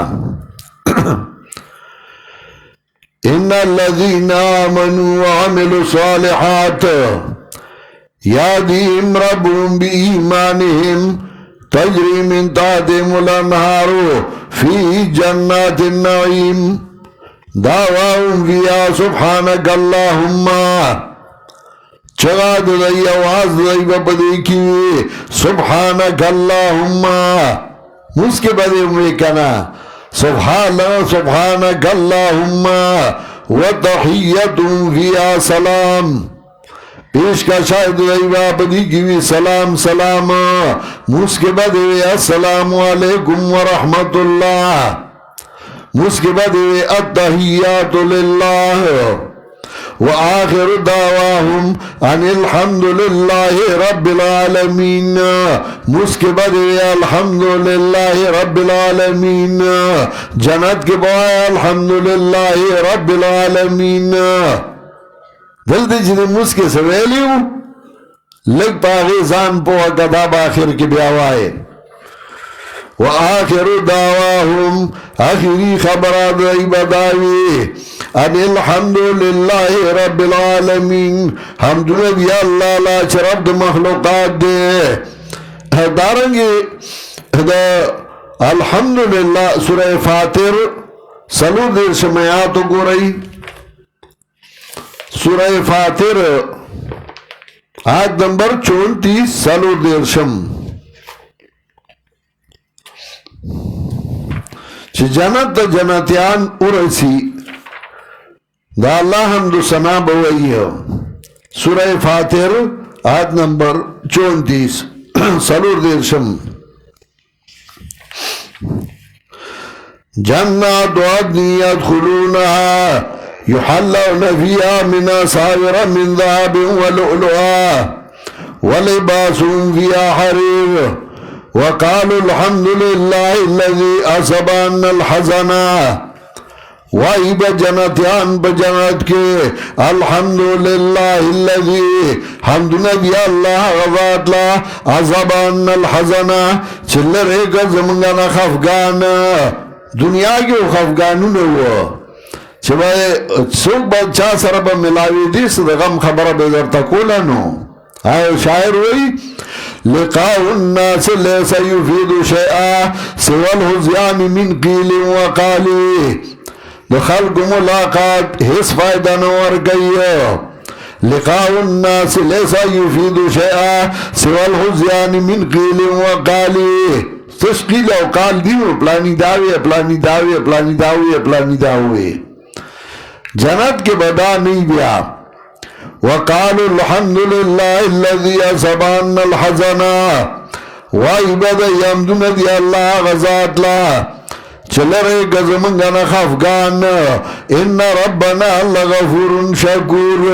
A: ان الذین آمنوا وعملوا صالحات یادیم ربهم بإیمانهم تجری من تحتهم الانہار فی جنات النعیم دعواهم فیہا سبحانک اللہم. چغاد دی آواز دی بپدی کی سبحانک اللہم مسکے بدے ہوئے کنا سبحانک اللہم وتحیتهم فیہا سلام. پیش کا شاہد دی بپدی کی سلام سلام مسکے بدے السلام علیکم ورحمت اللہ. مسکے بدے التحیات للہ وآخر دعواهم ان الحمدللہ رب العالمین. مسکے بدے الحمدللہ رب العالمین. جنت کے بوائے الحمدللہ رب العالمین. دل دی جنی مسکے سویلیو لگ پاگی زان پو اگداب آخر کی بیاوائے. وآخر دعواهم آخری خبرات رئی بداوی ان الحمدللہ رب العالمین. حمدنا دی اللہ لا چرب مخلوقات دے. دارنگی الحمدللہ سورہ فاتر سلو دیر سمیاتو گو رئی. سورہ فاتر آیت نمبر 34 سلو دیر شم چھ جنت تا جنتیان ارسی دا اللہ حمد و ثنا بوئی ہے. سورہ فاتر آیت نمبر 34 سلور دیر شم جنات عدن يدخلونها يحلون فيها من أساور من ذهب ولؤلؤا ولباسهم فيها حرير وقالوا الحمد لله الذي أذهب عنا الحزن وائی بجنتیان بجنت کے الحمدللہ الذی حمدنا دی اللہ غذات لا عذاب ان الحزن چلر ایک زمانگانا خفگان دنیا کی خفگانو نو چبای سوک بچا سربا ملاوی دیس غم خبر بیدر تکولا نو آئے شاعر ہوئی لقاء الناس لیسا یفید شیئا سوى الحزیان من قیل وقالی خلق ملاقات حس فائدہ نور گئی لقاء الناس لیسا یفید شیئا سوى الحزیان من قیل وقالی تش قیل و قال دیو پلانی داوی پلانی داوی پلانی داوی پلانی داوی جنت کے بدا نہیں بیا وقالوا الحمد لله الذي أذهب عنا الحزن وعبد يمدن دي الله غزات لا چلر گزمنگنا خفگان ان ربنا لغفور شکور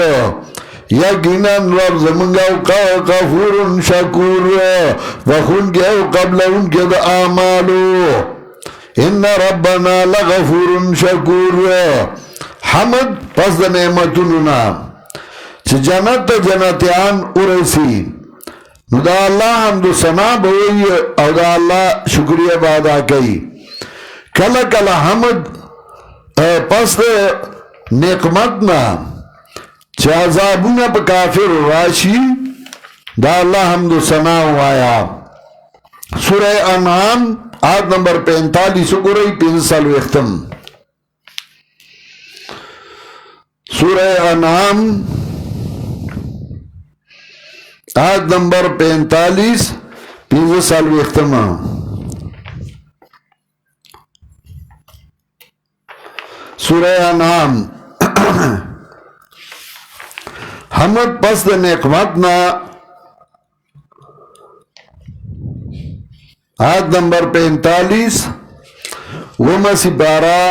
A: یقینا رب زمنگا غفور شکور وخون کے قبل ان کے اعمالو ان ربنا لغفور شکور حمد پس نعمتنا چه جنت جنتیان ارسی نو دا اللہ حمد و ثنا بوئی او دا اللہ شکریہ بادا کئی کلا کلا حمد پس نقمتنا چه عذابونا پا کافر راشی دا اللہ حمد و ثنا ہوایا سورہ انعام آیت نمبر 45 گرئی 5 سال وقتم سورہ انعام آیت نمبر 45 5 سال وقتما سورہ انعام حمد پس د نعمتنا آیت نمبر 45 وما سپارہ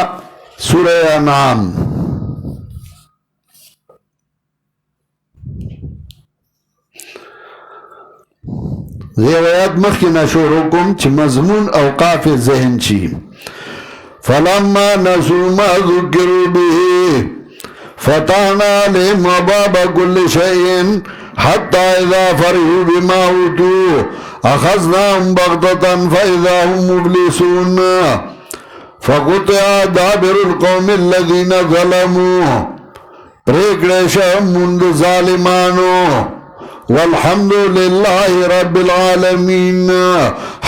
A: سورہ انعام روایت مخینا شروعکم چی مضمون اوقاف ذہن چی فلما نسوا ما ذکروا به فتحنا عليهم أبواب كل شيء حتى إذا فرحوا بما أوتوا أخذناهم بغتة فإذا هم مبلسون فقطع دابر القوم الذين ظلموا پریکڑیشا مند ظالمانو والحمد لله رب العالمين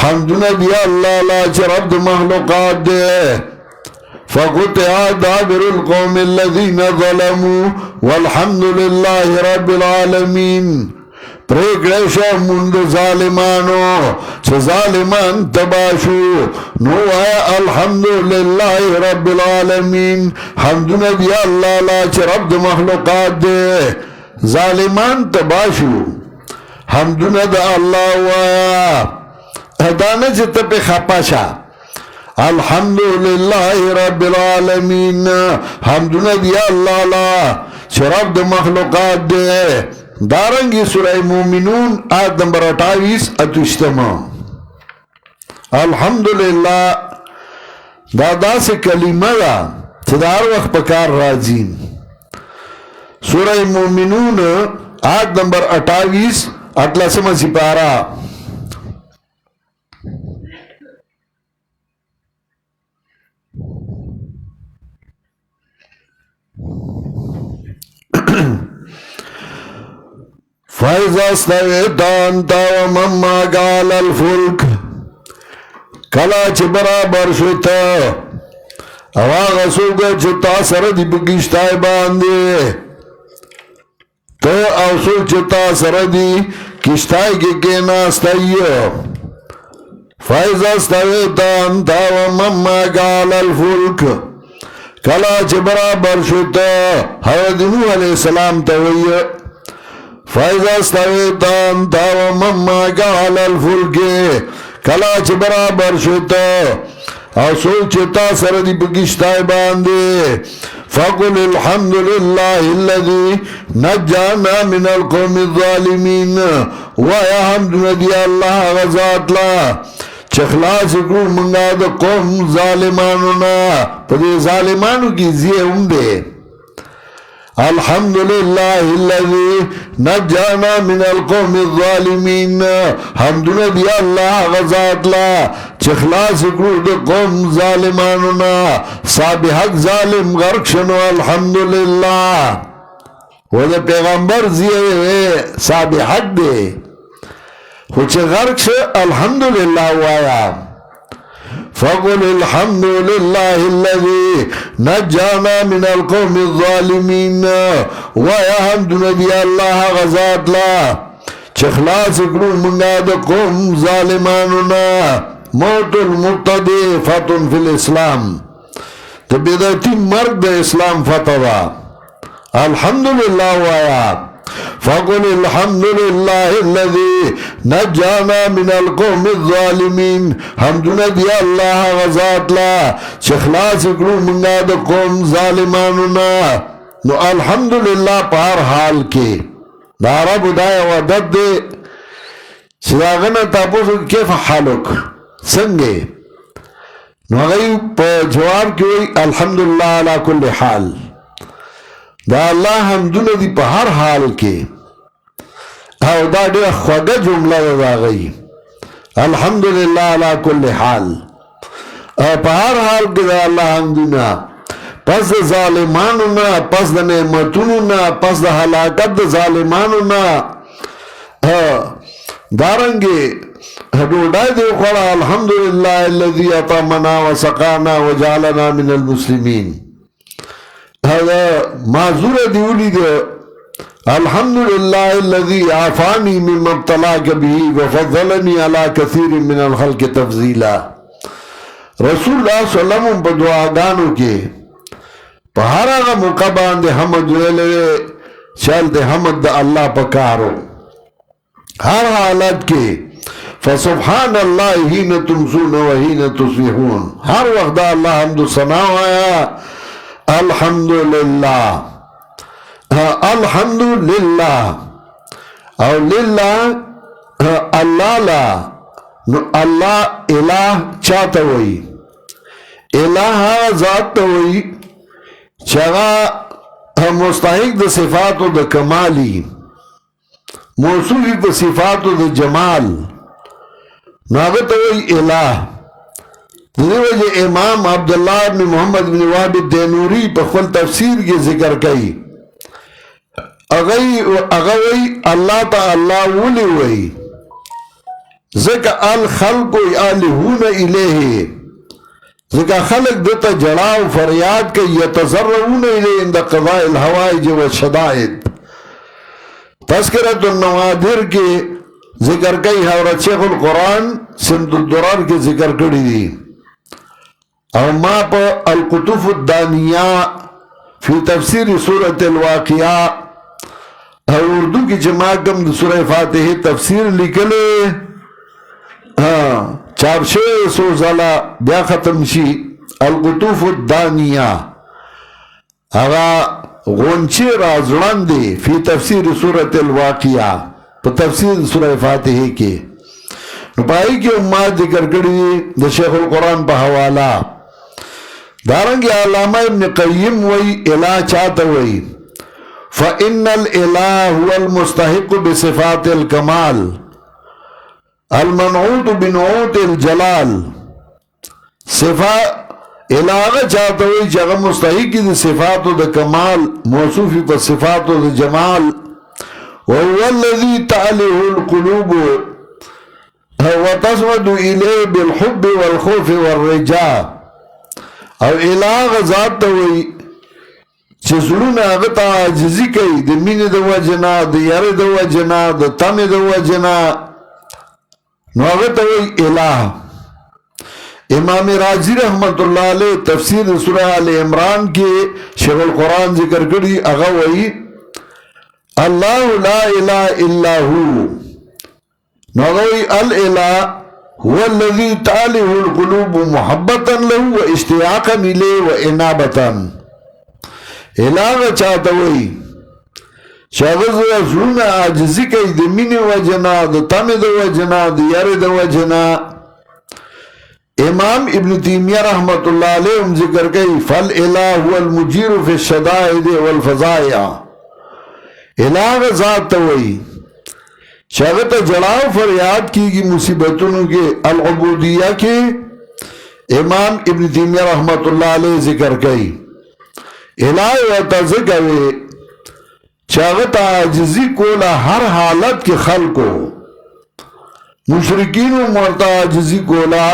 A: حمدنا دی اللہ لا چه رب مخلوقات دے فقطع دابر القوم الذين ظلموا والحمد لله رب العالمين پریکڑیشا مند ظالمانو چه ظالمان تباشو نو آیا الحمد لله رب العالمین حمدنا دی اللہ لا چه رب مخلوقات دے ظالمان تباشو حمدنا دا اللہ وایا ادانا چه تپ خپاشا الحمد لله رب العالمین حمدنا دی اللہ لا چه رب مخلوقات دے دارنگی سورہ مومنون آیت نمبر 28 اتشتما الحمدللہ دادا سے کلمہ دا چدار وقت پکار راجین سورہ مومنون آیت نمبر 28 اٹلاسم سپارہ فَإِذَا اسْتَوَيْتَ أَنْتَ وَمَن مَّعَكَ عَلَى الْفُلْكِ کلا چه برابر شتا اواغ سوگا چتا سردی بکشتای باندے تو اوسوگ چتا سردی کشتای کے کیناستای فَإِذَا اسْتَوَيْتَ أَنْتَ وَمَن مَّعَكَ عَلَى الْفُلْكِ کلا چه برابر شتا حضرت نوح علیہ السلام توئی فَإِذَا اسْتَوَيْتَ أَنْتَ وَمَن مَّعَكَ عَلَى الْفُلْكِ کلا چه برابر شتا او سوچ تا سر دی بکشتای باندے فقل الحمدللہ الذی نجانا من القوم الظالمین ویا حمدنا دی اللہ غزات لا چخلاص کرو منگا دا قوم ظالمانونا پدے ظالمانو کی زیے ہم دے الحمدللہ الذی نجانا من القوم الظالمین حمدنا دی اللہ غزات لا چخلاص کرو دا قوم ظالمانونا صابحق ظالم غرق شنو الحمدللہ وہ دا پیغمبر زیے صابحق دے خوچ غرق شا الحمدللہ وایا فقل الحمد لله الذي نجانا من القوم الظالمين ويا حمد نبي الله غزات لا چخلاص کرو منگا دا قوم ظالمانونا موت المبتدی فتن فی الاسلام تا بدایتی مرد دا اسلام فتوا الحمدللہ وایا فقل الحمد لله الذي نجانا من القوم الظالمين حمدنا دی اللہ غزات لا چخلاص کرو منگا دا قوم ظالمانونا نو الحمدللہ پار حال کے دارا بدایا ودد دے چراغنا تاپوسو کیف حالک سنگے نو غیو پا جواب کیوئی الحمدللہ علا کل حال دا اللہ حمدونه دی په هر حال کې او دا ډېره خوږه جمله ده دا غي الحمدلله علی کل حال په هر حال کې دا الله حمدونه پس د ظالمانو نه پس د نعمتونو نه پس د هلاکت د ظالمانو نه دارنګې ډوډۍ دی وخوړه الحمدلله الذي اطعمنا وسقانا وجعلنا من المسلمين هذا معذور دیولی دے الحمدللہ الذي عافانی مما ابتلاک به وفضلنی علی کثیر من الخلق تفضیلا رسول اللہ صلی اللہ علیہ وسلم پا دعاگانو کے پہارا غا موقع باندے حمد ویلے چلتے حمد دا اللہ پکارو ہر حالت کے فسبحان اللہ ہین تمسون و ہین تصبحون ہر وقت دا اللہ حمد و ثنا آیا الحمدللہ الحمدللہ او للہ اللہ لا اللہ الہ چاہتا ہوئی الہ ذات تا ہوئی چاہا مستحق دا صفات دا کمالی موصوفی دا صفات دا جمال ناغتا ہوئی الہ دیو وجہ امام عبداللہ بن محمد بن وحب الدینوری پخفل تفسیر کے ذکر کئی اغوی اللہ تا اللہ ولی وی ذکر الخلق آلہون الیہ ذکر خلق دیتا جڑاو فریاد کے یتضرعون الیہ اندہ قضاء الحوائج والشدائد تذکرت النوادر کے ذکر کئی حضرت شیخ القرآن سمت الدرار کے ذکر کری دی اور ما پا القطوف الدانیہ فی تفسیر سورة الواقعہ اور اردو کی جماعتم دا سورہ فاتحہ تفسیر لکلے چارشے سوزالا بیا ختم شی القطوف الدانیہ اگا غنچے رازلان دے فی تفسیر سورة الواقعہ پا تفسیر سورہ فاتحہ کے نپائی کی امات ذکر کری دا شیخ القرآن پا حوالہ دارنگی علامہ ابن قیم وی الہ چاہتا وی فَإِنَّ الْإِلَهُ هُوَ الْمُسْتَحِقُ بِصِفَاتِ الْكَمَالِ الْمَنْعُوتُ بِنُعُوتِ الْجَلَالِ صفات الہ چاہتا وی چاہتا مستحقی دی صفات دا کمال موصوفی پر صفات دا جمال وَهُوَ الَّذِي تَعْلِهُ الْقُلُوبُ وَتَسْمَدُ إِلَيْهِ بِالْحُبِّ وَالْخُوفِ وَالرِّجَاءِ او الہ ذات تاوئی چه زلون اغتا عجزی کئی ده مین ده وجنا ده یر ده وجنا ده تم ده وجنا نو اغتا وی الہ امام راضی رحمت اللہ علیہ تفسیر سورہ آل عمران کے شیخ القرآن ذکر کری اغوئی اللہ لا الہ الا ہو نو اغوئی الالہ هو الذي تعليه القلوب محبتا له واشتياقا إليه وإنابة إلاغة چاہتوئی شاغز رسولنا عجزی کئی دی من وجنا دی تم دی وجنا دی یر دی وجنا امام ابن تیمیہ رحمت اللہ علیہ ذکر کئی فالالہ هو المجیر فی الشدائد والفضائع الہ ذات توئی شاگت جڑاو فریاد کی گی مصیبتوں کے العبودیہ کے امام ابن تیمیہ رحمت اللہ علیہ ذکر کئی الہ وتذکوے شاگت عاجزی کولا ہر حالت کے خلقو مشرکین و مرتا عاجزی کولا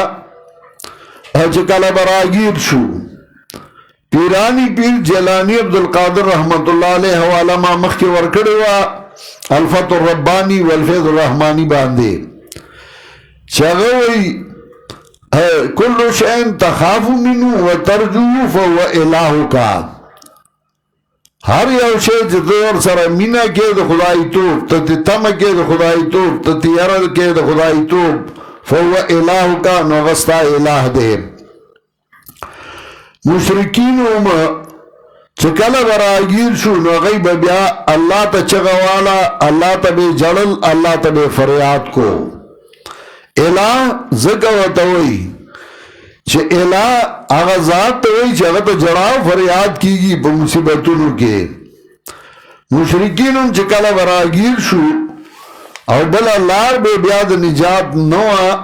A: چکل براگیر شو پیرانی پیر جیلانی عبدالقادر رحمت اللہ علیہ حوالہ ما مخ کے ورکڑے وا الفتح الربانی والفیض الرحمانی باندے چاگوئی کل شئین تخاف منو و ترجو فهو الہو کا ہر یو شے جدور سر مینا کے دا خدای توب تتی تم کے دا خدای توب تتی یرد کے دا خدای توب فهو الہو کا نغستا الہ دے مشرکین چکل براگیر شو نغیب بیا اللہ تا چگوالا اللہ تا بے جڑل اللہ تا بے فریاد کو الہ زکوتوئی چھ الہ آغازات توئی چھ اگر تا جڑاو فریاد کی گی پا مصیبتونو کے مشرکین چکل براگیر شو او بل اللہ بے بیاد نجات نوا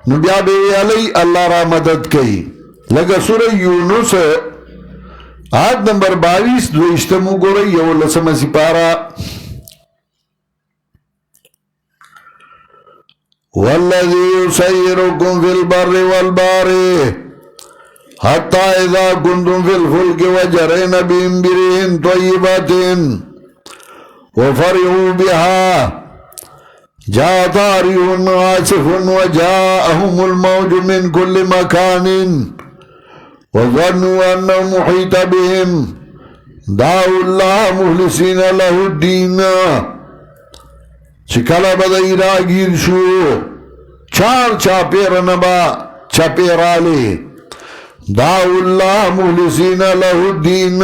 A: نبیا بے علی اللہ را مدد کئی لگا سورہ یونس آیت نمبر 22 دوشتمو گو رہی ہے وہ لسم سپارا والذی یسیرکم فی البر والبار حتی اذا کنتم فی الفلک وجرین بهم بريح طیبات وفرحوا بها جاءت ريح عاصف وجاءهم الموج من كل مكان وظنوا أنه محيط بهم دعوا الله مخلصين له الدين چکلا بدائی راگیر شو چار چاپیر نبا چاپیر آلے دعوا الله مخلصين له الدين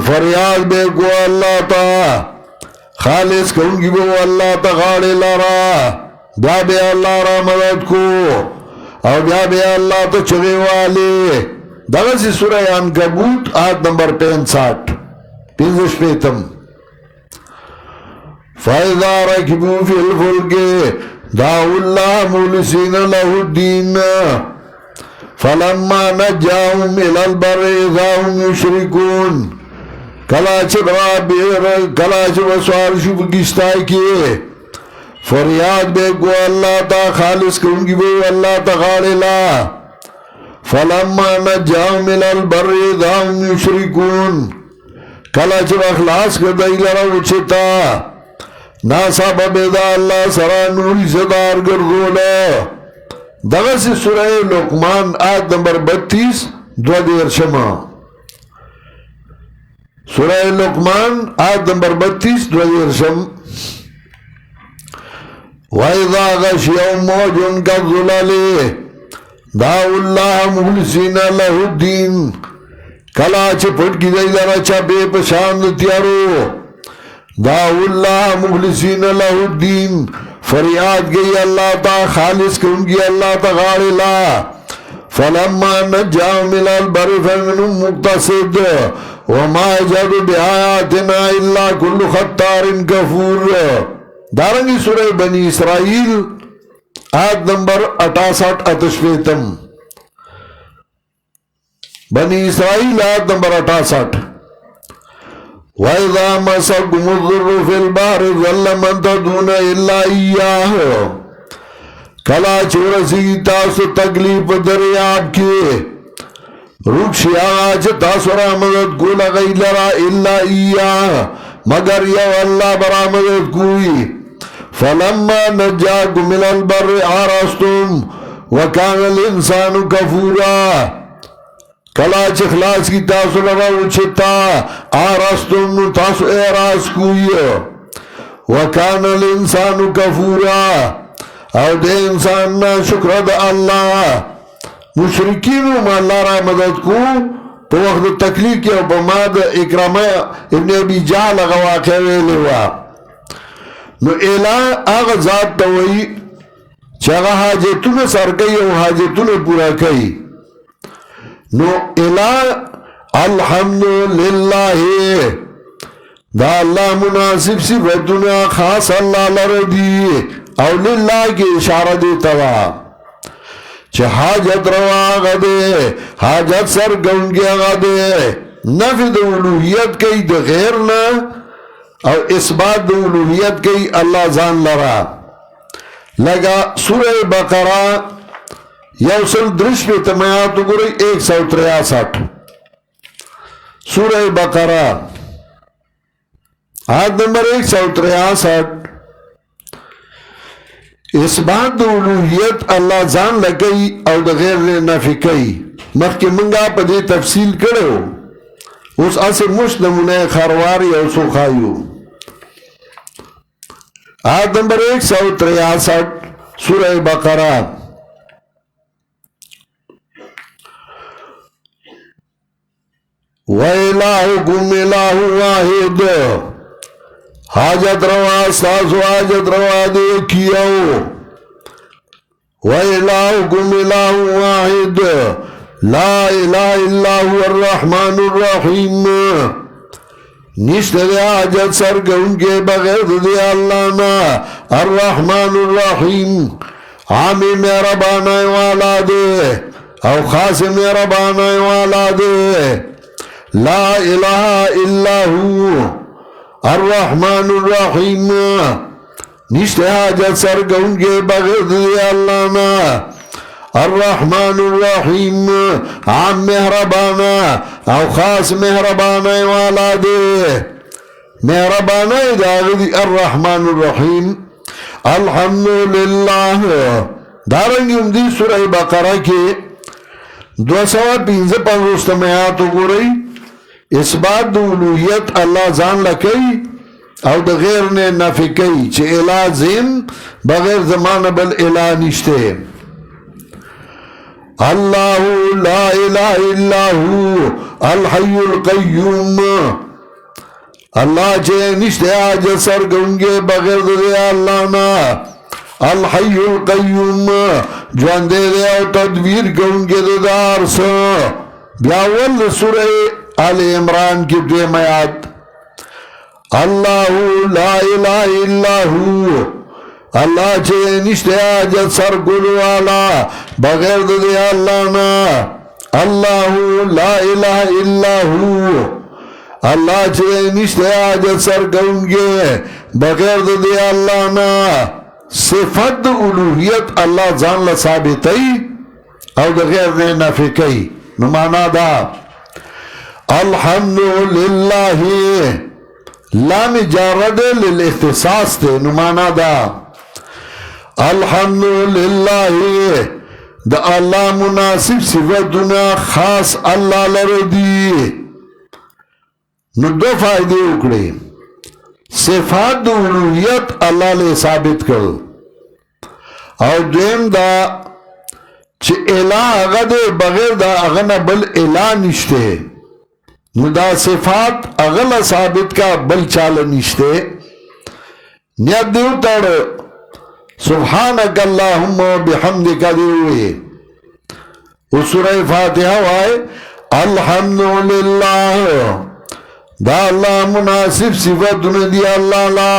A: فریاد بے کو اللہ تا خالص کونگی بو اللہ تا غاڑے لارا بیا بے اللہ را مدد کو اور بیا بے اللہ تو چگے والے دغه سی سورہ عنکبوت آیت نمبر 65 پینزش پیتم فَإِذَا رَكِبُوا فِي الْفُلْكِ دَعَوُا اللَّهَ مُخْلِصِينَ لَهُ الدِّينَ فَلَمَّا نَجَّاهُمْ إِلَى الْبَرِّ إِذَا هُمْ يُشْرِكُونَ کلاچ وسوار شب کشتائی کیے فریاد بے کو اللہ تا خالص کرنگی بے اللہ تا غاڑلا فلما نجاهم الى البر اذا هم يشركون کلاچ اخلاص کردائی لرا وچتا ناسا ببیدا اللہ سرانوری صدار گردولا دغس سورہ لقمان آیت نمبر 32 دو دیر شما سورہ لقمان آیت نمبر 32 دو دیر شم وَإِذَا غَشِيَهُمْ مَوْجٌ كَالظُّلَلِ دَعَوُا اللَّهَ مُخْلِصِينَ لَهُ الدِّينَ کلاچ پھٹ کی دئی لرا چاپے پشاند تیارو دَعَوُا اللَّهَ مُخْلِصِينَ لَهُ الدِّينَ فریاد گئی اللہ تا خالص کرنگی اللہ تا غارلا فَلَمَّا نَجَّاهُمْ إِلَى الْبَرِّ فَمِنْهُمْ مُقْتَصِدٌ وَمَا يَجْحَدُ بِآيَاتِنَا إِلَّا كُلُّ خَطَّارٍ كَفُورٍ دارنگی سورہ بنی اسرائیل آیت نمبر 68 اتشویتم بنی اسرائیل آیت نمبر 68 وَإِذَا مَسَكُمُ الضُّرُّ فِي الْبَحْرِ ضَلَّ مَن تَدْعُونَ إِلَّا إِيَّاهُ کلا چورسی تاسو تکلیف دریاب کے رکشی آج تاسو را مدد کو لگئی لرا إِلَّا إِيَّاهُ مگر یو اللہ برا مدد کوئی فَلَمَّا نَجَّاكُمْ مِنَ الْبَرِّ عَرَسْتُمْ وَكَانَ الْإِنسَانُ كَفُورًا کلاچ اخلاص کی تاسو لرا اچھتا عَرَسْتُمْ تاسو اعراض کوئی وَكَانَ الْإِنسَانُ كَفُورًا او دے انسان نا شکر دا اللہ مشرکینو ما اللہ را مدد کو پا وقت تکلیف کیا پا ما دا اکرامہ ابن ابی جعل اغا واقع ویلے وا نو الہ آغا ذات تاوئی چاگا حاجتون سر کئی او حاجتون پورا کئی نو الہ الحمدللہ دا اللہ مناسب صفتنا خاص اللہ لردی او للہ کی اشارہ دیتا وا چه حاجت روا آغا دے حاجت سر گونگی آغا دے نفی دا الوحیت کئی دا غیرنا او اثبات دا الوحیت کئی اللہ زان لرا لگا سورہ بقرہ یوصل درش پہ تمیاتو گرئی 163 سورہ بقرہ آیت نمبر 163 اثبات دا الوحیت اللہ زان لگئی او دا غیر نے نفی کئی مخی منگا پا دے تفصیل کرو اس اصل مشت نمونہ خارواری او سوخائیو آیت نمبر 163 سورہ بقرہ وَإِلَٰهُكُمْ إِلَٰهٌ وَاحِدٌ حاجت روا ساسو حاجت روا دے کیاو وَإِلَٰهُكُمْ إِلَٰهٌ وَاحِدٌ لا الہ الا هو الرحمن الرحیم نشتے دے حاجت سرگون کے بغیر دے اللہ نا الرحمن الرحیم عامی مہربانا والا دے او خاص مہربانا والا دے لا الہ الا هو الرحمن الرحیم نشتے حاجت سرگون کے بغیر دے اللہ نا الرحمن الرحیم عام مہربانا او خاص مہربانا والا دے مہربانا داغدی الرحمن الرحیم الحمدللہ دارنگی امدی سورہ بقرہ کے 255 آیاتو گو رئی اثبات دا الوحیت اللہ زان لکی او دا غیر نے نفی کئی چه الہ زین بغیر زمان بل الہ نشتے اللہ لا الہ الا ہو الحی القیوم اللہ چه نشتے آج سرگونگے بغیر دے اللہ نا الحی القیوم جوان دے دے او تدبیر گونگے دے دار سا بیاول سورہ آل عمران کی دویم آیات اللہ لا الہ الا ہو اللہ چھے نشتے آجت سرگل والا بغیر دے اللہ نا اللہ لا الہ الا ہو اللہ چھے نشتے آجت سرگونگے بغیر دے اللہ نا صفت الوحیت اللہ زان لثابتی او دا غیر نے نفی کئی نمانا دا الحمدللہ لام جارد للاختصاص تے نمانا دا الحمدللہ دا اللہ مناسب صفتنا خاص اللہ لردی نو دو فائدے اکڑے صفات الوحیت اللہ لے ثابت کر اور دویم دا چھ الہ اغا دے بغیر دا اغنا بل الہ نشتے نو دا صفات اغلا ثابت کا بل چال نشتے نیت دیو تاڑ سبحانک اللہم بحمدک دیوئے اس سورہ فاتحہ وائے الحمدللہ دا اللہ مناسب صفت دی اللہ لا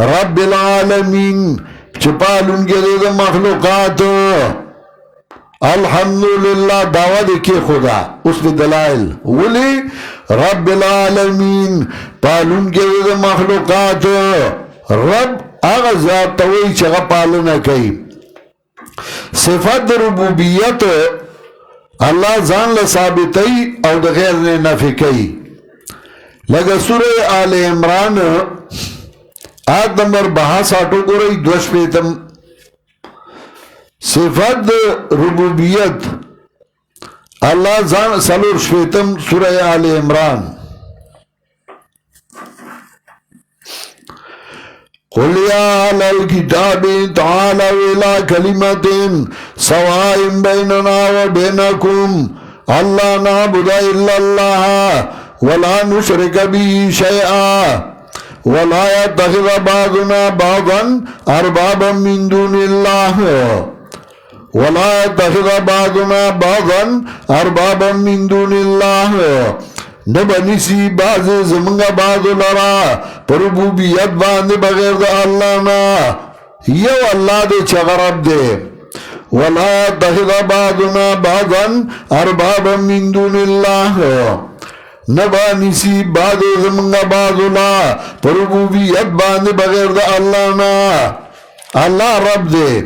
A: رب العالمین چپالن کے دے مخلوقات الحمدللہ دعویٰ دیکھے خدا اس نے دلائل ولی رب العالمین پالن کے دے مخلوقات رب آغا ذات توئی چگا پالنا کئی صفت ربوبیت اللہ زان لثابتی او دا غیر نے نفی کئی لگا سورہ آل عمران آیت نمبر 62 کو رئی 2 صفت ربوبیت اللہ زان سلور شفیتم سورہ آل عمران قل يا أهل الكتاب تعالوا إلى كلمة سواء بيننا وبينكم ألا نعبد إلا الله ولا نشرك به شيئا ولا يتخذ بعضنا بعضا أربابا من دون الله ولا يتخذ بعضنا بعضا أربابا من دون الله نبنسی باز زمنگا بازو لرا پر ربوبیت باندې بغیر د الله نه یو الله دې چغرب دې ولا يتخذ بعضنا بعضا أربابا من دون الله نبنسی باز زمنگا بازو لا پر ربوبیت باندې بغیر د الله نه الله رب دې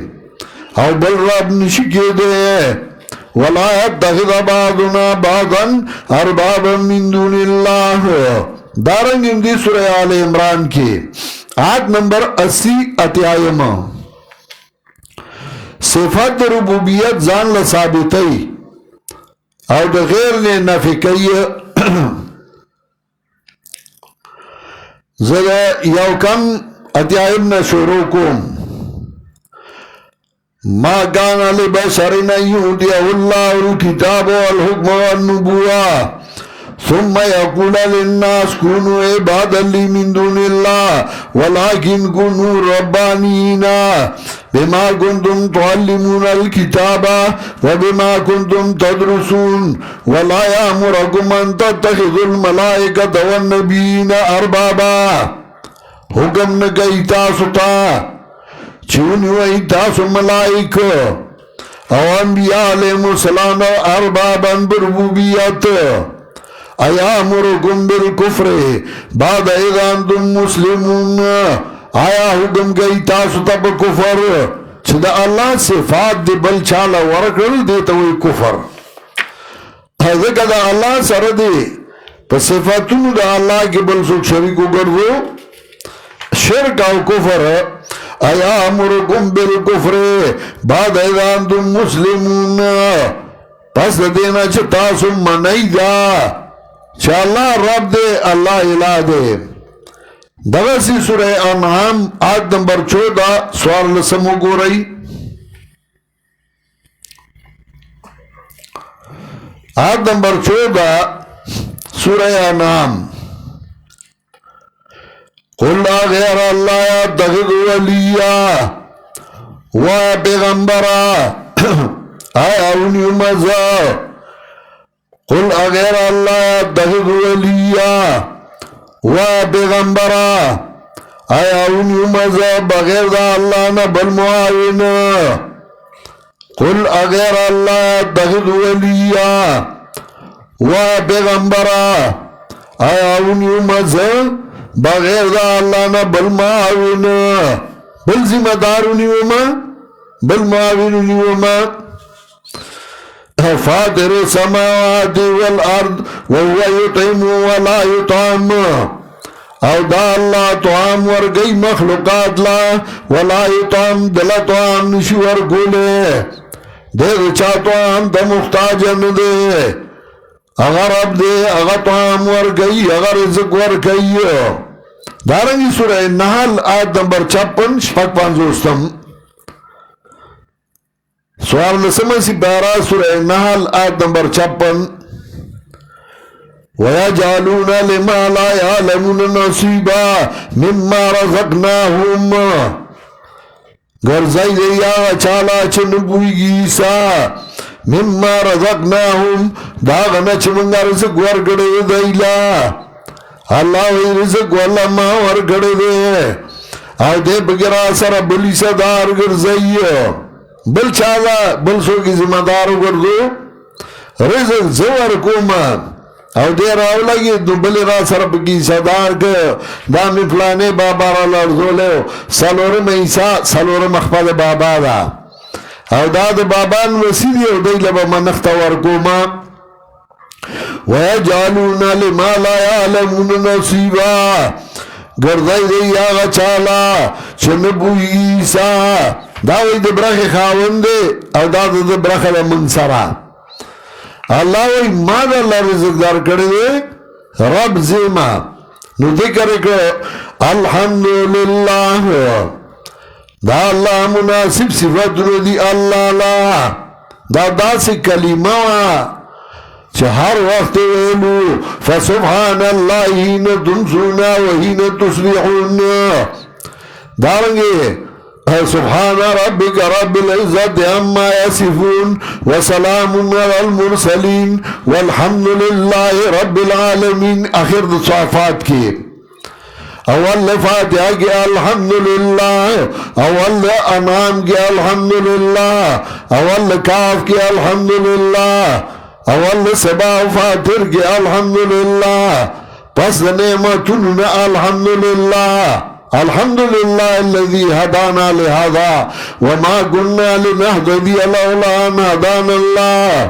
A: او بل رب نشي کېده ولا يتخذ بعضنا بعضا أربابا من دون الله دارنگ اندی سورہ آل عمران کی آیت نمبر 80 اتیائم صفات ربوبیت زان لثابتی او د غیر نے نفی کئی زدہ یو کم اتیائم نشورو کم ما كان لبشر أن يؤتيه الله الكتاب والحكم والنبوة ثم يقول للناس كونوا عبادا لي من دون الله ولكن كونوا ربانيين بما كنتم تعلمون الكتاب وبما كنتم تدرسون ولا يأمركم أن تتخذوا الملائكة والنبيين أربابا حكم نکئی تاسو تا چونی وی تاسو ملائک او انبیاء علیہ السلام اربابا بربوبیت ایامرکم بالکفر بعد اذا انتم مسلمون آیا حکم گئی تاسو تا بکفر چه دا اللہ صفات دی بل چالا ورکل دیتا وی کفر ذکر دا اللہ سر دی پا صفاتون دا اللہ کی بل سوک شریکو گردو شرک او کفر ایامرکم بالکفر بعد اذا انتم مسلمون پس دینا چه تاسو منائی دا چه اللہ رب دے اللہ الہ دے دغسی سورہ انعام آیت نمبر 14 سوال لسمو گو رئی آیت نمبر 14 سورہ انعام قل غیر اللہ یتخذ ولیا و پیغمبرا آیا اونی مزا قل غیر اللہ یتخذ ولیا و پیغمبرا آیا اونی مزا بغیر دا اللہ نا بل معاون قل غیر اللہ یتخذ ولیا و پیغمبرا آیا اونی مزا بغیر دا اللہ نا بل معاون بل ذمہ دارونی وما بل معاونونی وما فاطر السماوات والارض وهو يطعم ولا يطعم او دا اللہ طعام ورگئی مخلوقات لا ولا يطعم دل طعام نشی ورگولے دے رچا طعام دا مختاجن دے اگر اب دے اگر طعام ورگئی اگر رزق ورگئی دارنگی سورہ نحل آیت نمبر 56 شپک پانزوستم سوال نسمہ سی پارا سورہ نحل آیت نمبر 56 وَيَجْعَلُونَ لِمَا لَا يَعْلَمُونَ نَصِيبًا مِمَّا رَزَقْنَاهُمْ گرزائی دیا چالا چنبوئی گیسا مِمَّا رَزَقْنَاهُمْ داغنا چمنگا رزق ورگڑے دیلا اللہ وی رزق واللہ ما ورگڑے دے آئی دے بگرا سر بلی صدار گرزائی بل چالا بل سو کی ذمہ دارو گردو رزق زور کوما او دیر آو لگی دو بلی را سر بکی صدار که دامی فلانے بابا را لرزو لیو سالورم عیسیٰ سالورم اخفاد بابا دا او داد بابان وسیدی او دی لبا منخت ورکوما وَيَجْعَلُونَ لِمَا لَا يَعْلَمُونَ نَصِيبًا گردائی دی آغا چالا چنبوی عیسیٰ داوی دی برخ خاون دی او داد دی برخ دی منصرہ اللہ وی ما دا اللہ رزق دار کردے رب زیما نو ذکر کو الحمدللہ دا اللہ مناسب صفت دی اللہ لا دا سی کلمہ چه هر وقت ویلو فسبحان اللہ ہین تمسونا وہین تصبحون دارنگے سبحان ربك رب العزة عما يصفون وسلام على المرسلين والحمد لله رب العالمين آخر صفات کی اول فاتحہ کی الحمدللہ اول انعام کی الحمدللہ اول کاف کی الحمدللہ اول سبا فاتر کی الحمدللہ پس نعمتن الحمدللہ الحمدللہ الذي هدانا لهذا وما كنا لنهتدي لولا ان هدانا الله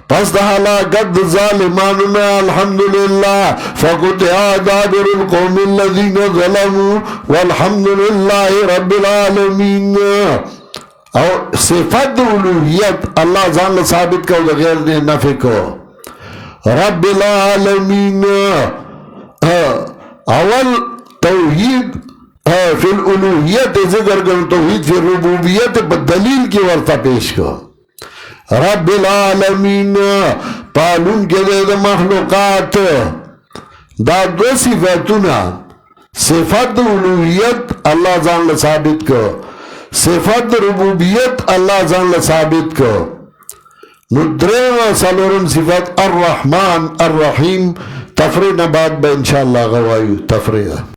A: پس دا ہلاکت ظالماننا الحمدللہ فقطع دابر القوم الذين ظلموا والحمدللہ رب العالمین او صفت الوہیت اللہ ذان ثابت کو غیر نے نفع کو رب العالمین اول توحید فی الالوہیت ذکر کرو توحید فی الربوبیت پر دلیل کی ورطہ پیش کو رب العالمین پالون کے دے مخلوقات دا دو صفتنا صفت الوہیت اللہ ذان ثابت کو صفت ربوبیت اللہ ذان ثابت کو ندرین سالورن صفت الرحمن الرحیم تفریح بعد با انشاءاللہ غوائیو تفریح